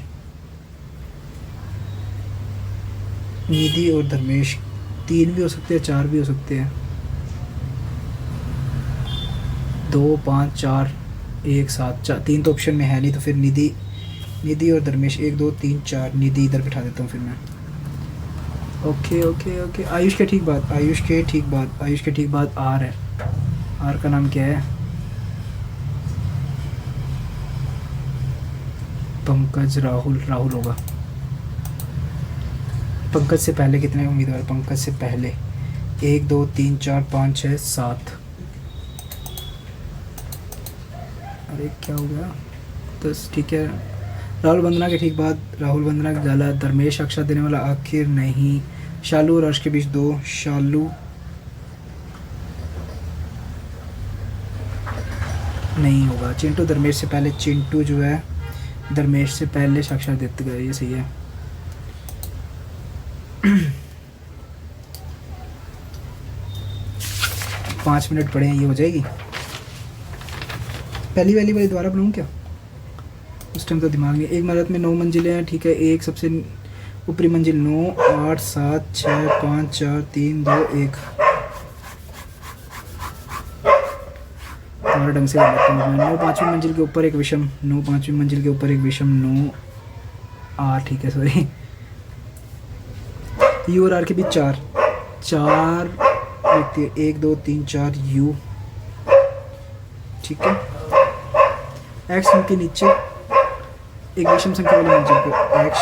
निधि और धर्मेश 3 भी हो सकते हैं, 4 भी हो सकते हैं। 2 5 4 1 7 4, 3 तो ऑप्शन में है नहीं, तो फिर निधि, निधि और धर्मेश 1 2 3 4, निधि इधर बिठा देता हूँ फिर मैं। Okay okay okay. आयुष के ठीक बाद, आयुष के ठीक बाद, आयुष के ठीक बाद आर है। आर का नाम क्या है? पंकज, राहुल, राहुल होगा। पंकज से पहले कितने उम्मीदवार? पंकज से पहले 1 2 3 4 5 6 7। अरे क्या हो गया? 10, ठीक है। राहुल वंदना के ठीक बाद, राहुल वंदना की गलत। धर्मेश अक्षर देने वाला आखिर नहीं। शालू और अर्श के बीच 2, शालू नहीं होगा। चिंटू धर्मेश से पहले, चिंटू जो है धर्मेश से पहले साक्षात देते गए, ये सही है। पाँच मिनट पड़े हैं, ये हो जाएगी। पहली वाली बारी दोबारा बनाऊँ क्या? उस टाइम तो दिमाग में। एक इमारत में 9 मंजिलें हैं, ठीक है। एक सबसे ऊपरी मंजिल 9 8 7 6 5 4 3 2 1। थोड़ा ढंग से कर लेता हूँ मैं। 9 5वीं मंजिल के ऊपर एक विषम, 9 5वीं मंजिल के ऊपर एक विषम, 9 आर, ठीक है, सॉरी। यू और आर के बीच 4 व्यक्ति, 1 2 3 4 यू, ठीक है। एक्स के नीचे एक विषम संख्या वाली मंजिल को एक्स।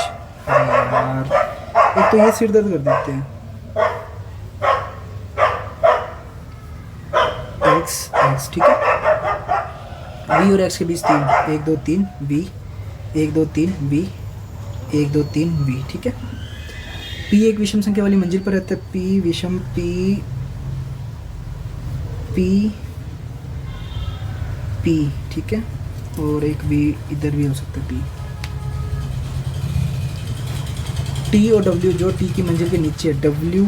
यार एक तो ये सिर दर्द कर देते हैं। एक्स एक्स, ठीक है। वी और एक्स के बीच 3, 1 2 3 वी, 1 2 3 वी, 1 2 3 वी, ठीक है। पी एक विषम संख्या वाली मंजिल पर रहता है, पी विषम, पी पी पी, ठीक है। और एक भी इधर भी हो सकता है, पी। टी और डब्ल्यू जो टी की मंजिल के नीचे है, डब्ल्यू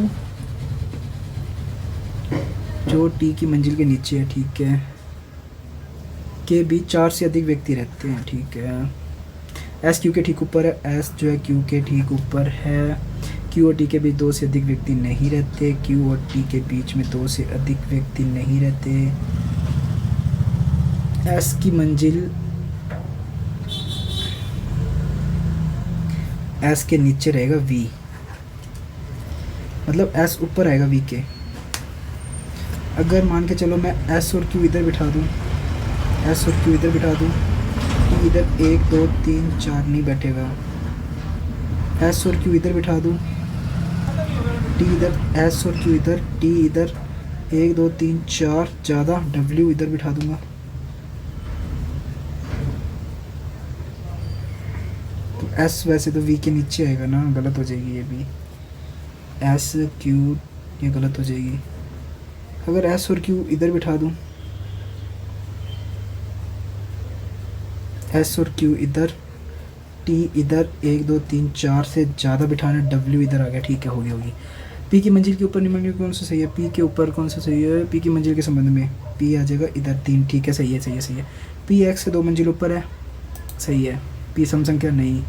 जो टी की मंजिल के नीचे है, ठीक है, के बीच 4 से अधिक व्यक्ति रहते हैं, ठीक है। एस क्यू के ठीक ऊपर है, एस जो है क्यू के ठीक ऊपर है। क्यू और टी के बीच 2 से अधिक व्यक्ति नहीं रहते, क्यू और टी के बीच में 2 से अधिक व्यक्ति नहीं रहते। एस की मंजिल एस के नीचे रहेगा वी, मतलब एस ऊपर आएगा वी के। अगर मान के चलो मैं एस और क्यू इधर बिठा दूँ, एस और क्यू इधर बिठा दूँ, टी इधर 1 2 3 4 नहीं बैठेगा। एस और क्यू इधर बिठा दूँ, टी इधर, एस और क्यू इधर, टी इधर, 1 2 3 4 ज़्यादा, डब्ल्यू इधर बिठा दूँगा। तो एस वैसे तो वी के नीचे आएगा ना, गलत हो जाएगी ये भी। एस क्यू ये गलत हो जाएगी। अगर एस और क्यू इधर बिठा दूँ, एस और क्यू इधर, टी इधर, 1 2 3 4 से ज़्यादा बिठाना, डब्ल्यू इधर आ गया, ठीक है, होगी। पी की मंजिल के ऊपर निम्नलिखित कौन सा सही है? पी के ऊपर कौन सा सही है? पी की मंजिल के संबंध में पी आ जाएगा इधर 3, ठीक है, सही है, सही है, सही है। पी एक्स से 2 मंजिल ऊपर है, सही है। पी सम संख्या नहीं।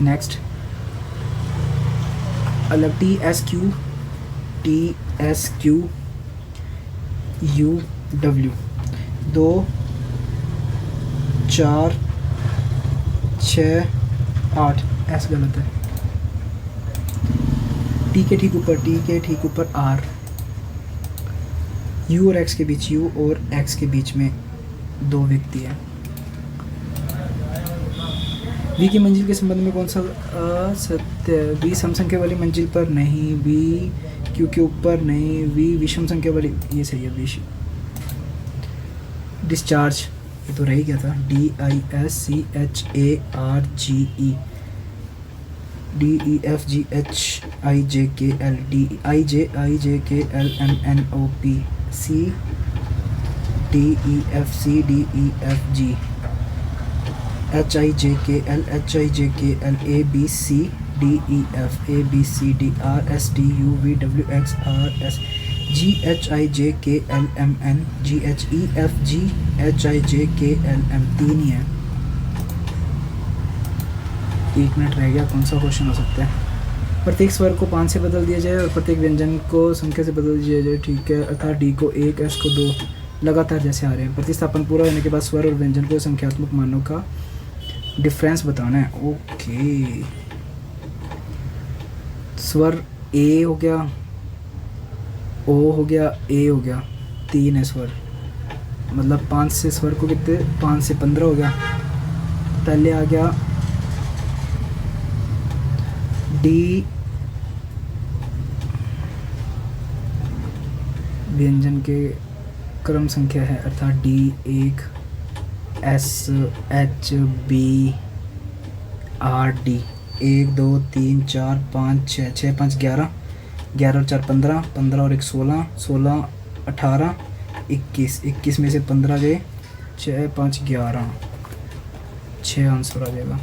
नेक्स्ट अलग T S Q U W 2 4 6 8 S गलत है। टी के ठीक ऊपर आर, यू और एक्स के बीच में 2 व्यक्ति हैं। वी की मंजिल के संबंध में कौन सा सत्य है? वी सम संख्या वाली मंजिल पर नहीं, वी क्यू के ऊपर नहीं, वी विषम संख्या वाली, ये सही है। विषम डिस्चार्ज ये तो रह ही गया था। DISCHARGE DEFGHIJKL DIJKLMNOP CDEFCDEFG HIJKL ABCDEF ABCDRSTUVWXRS GHIJKLMN GHEFG HIJKLM 3 ही है। 1 मिनट रह गया, कौन सा क्वेश्चन हो सकता है? प्रत्येक स्वर को 5 से बदल दिया जाए और प्रत्येक व्यंजन को संख्या से बदल दिया जाए, ठीक है। अर्थात डी को 1, एस को 2 लगातार जैसे आ रहे हैं। प्रतिस्थापन पूरा होने के बाद स्वर और व्यंजन को संख्यात्मक मानों का डिफरेंस बताना है। ओके, स्वर ए हो गया, ओ हो गया, ए हो गया, 3 है स्वर। मतलब 5 से स्वर को कितने, 5 से 15 हो गया। पहले आ गया डी, व्यंजन के क्रम संख्या है, अर्थात D1 S H B R D 1 2 3 4 5 6 6 5 11 11 और 4 15 15 और 1 16 16 18 21 21 में से 15 गए, 6 5 11, 6 आंसर आ जाएगा।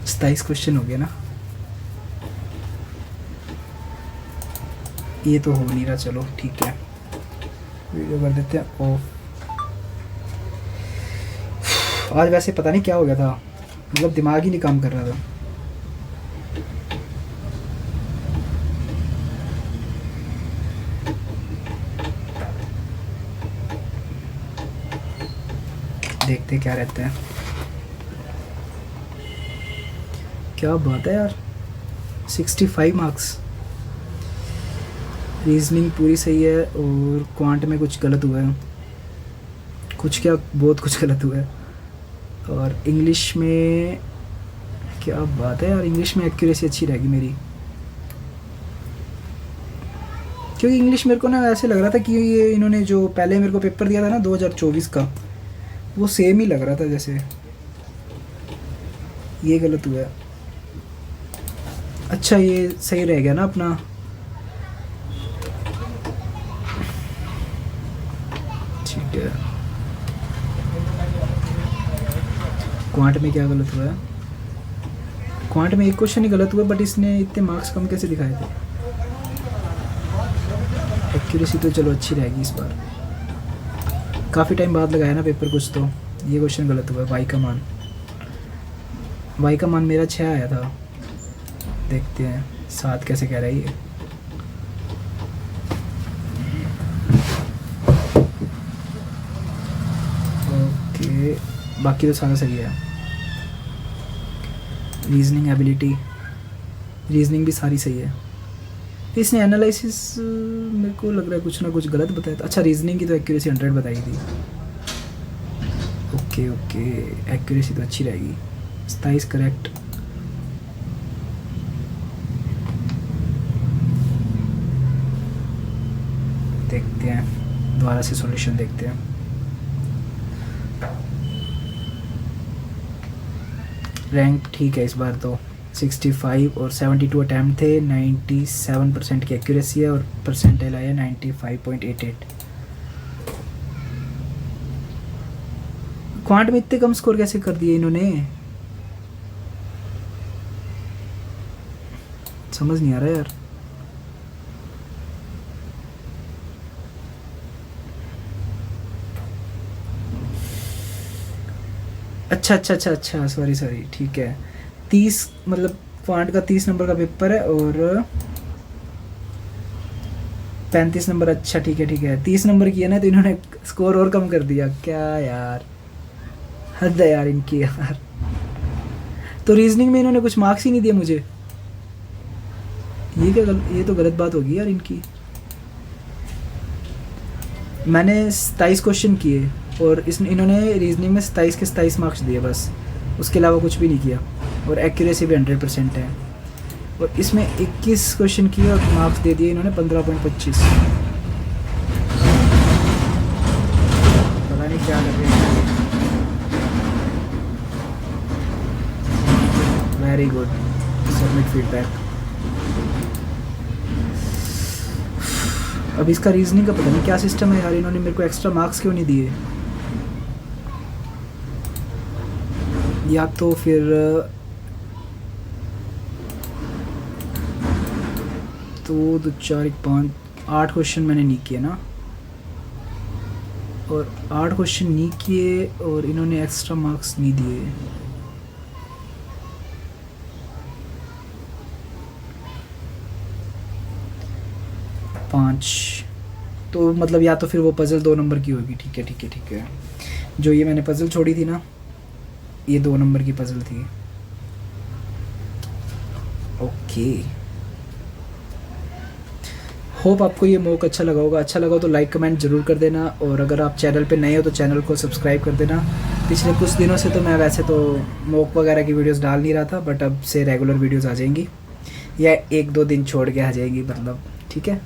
27 क्वेश्चन हो गया ना। ये तो हो नहीं रहा, चलो ठीक है, वीडियो कर देते हैं ऑफ। आज वैसे पता नहीं क्या हो गया था, मतलब दिमाग ही नहीं काम कर रहा था। देखते क्या रहता है। क्या बात है यार, 65 मार्क्स। रीजनिंग पूरी सही है और क्वांट में कुछ गलत हुआ है, कुछ क्या बहुत कुछ गलत हुआ है। और इंग्लिश में क्या बात है यार, इंग्लिश में एक्यूरेसी अच्छी रहेगी मेरी, क्योंकि इंग्लिश मेरे को ना ऐसे लग रहा था कि ये इन्होंने जो पहले मेरे को पेपर दिया था ना 2024 का, वो सेम ही लग रहा था जैसे। ये गलत हुआ है। अच्छा ये सही रह गया ना अपना। ठीक है, क्वांट में क्या गलत हुआ है? क्वांट में एक क्वेश्चन ही गलत हुआ, बट इसने इतने मार्क्स कम कैसे दिखाए थे? एक्यूरेसी तो चलो अच्छी रहेगी इस बार, काफ़ी टाइम बाद लगाया ना पेपर कुछ, तो ये क्वेश्चन गलत हुआ है। वाई का मान मेरा 6 आया था, देखते हैं 7 कैसे कह रहा है ये। ओके, बाकी तो सारा सही है। रीजनिंग एबिलिटी, रीजनिंग भी सारी सही है। इसने एनालिसिस मेरे को लग रहा है कुछ ना कुछ गलत बताया था। अच्छा, रीजनिंग की तो एक्यूरेसी 100 बताई थी। ओके ओके, एक्यूरेसी तो अच्छी रहेगी। 27 करेक्ट। देखते हैं दोबारा से सॉल्यूशन देखते हैं। रैंक ठीक है इस बार तो, 65 और 72 अटैम्प्ट थे, 97% की एक्यूरेसी है और परसेंटाइल आया 95.88। क्वांट में इतने कम स्कोर कैसे कर दिए इन्होंने, समझ नहीं आ रहा यार। अच्छा अच्छा अच्छा अच्छा, सॉरी सॉरी, ठीक है। 30 मतलब क्वांट का 30 नंबर का पेपर है और 35 नंबर, अच्छा ठीक है ठीक है। 30 नंबर किया ना तो इन्होंने स्कोर और कम कर दिया क्या यार, हद है यार इनकी यार। तो रीजनिंग में इन्होंने कुछ मार्क्स ही नहीं दिए मुझे, ये क्या ये तो गलत बात होगी यार इनकी। मैंने 27 क्वेश्चन किए और इस इन्होंने रीजनिंग में 27 के 27 मार्क्स दिए बस, उसके अलावा कुछ भी नहीं किया। और एक्यूरेसी भी 100% है। और इसमें 21 क्वेश्चन किए और मार्क्स दे दिए इन्होंने 15.25। पता नहीं क्या कर रहे हैं। Very good, submit feedback. अब इसका रीजनिंग का पता नहीं क्या सिस्टम है यार, इन्होंने मेरे को एक्स्ट्रा मार्क्स क्यों नहीं दिए। या तो फिर 2 2 4 1 5 8 क्वेश्चन मैंने नहीं किए ना, और 8 क्वेश्चन नहीं किए और इन्होंने एक्स्ट्रा मार्क्स नहीं दिए। पाँच, तो मतलब या तो फिर वो पज़ल 2 नंबर की होगी। ठीक है ठीक है ठीक है। जो ये मैंने पज़ल छोड़ी थी ना, ये 2 नंबर की पज़ल थी। ओके, होप आपको ये मॉक अच्छा लगा होगा। अच्छा लगा तो लाइक कमेंट ज़रूर कर देना, और अगर आप चैनल पे नए हो तो चैनल को सब्सक्राइब कर देना। पिछले कुछ दिनों से तो मैं वैसे तो मॉक वगैरह की वीडियोस डाल नहीं रहा था, बट अब से रेगुलर वीडियोस आ जाएंगी, या 1-2 दिन छोड़ के आ जाएंगी मतलब, ठीक है।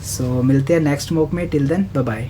सो मिलते हैं नेक्स्ट मॉक में, टिल देन बाय बाय।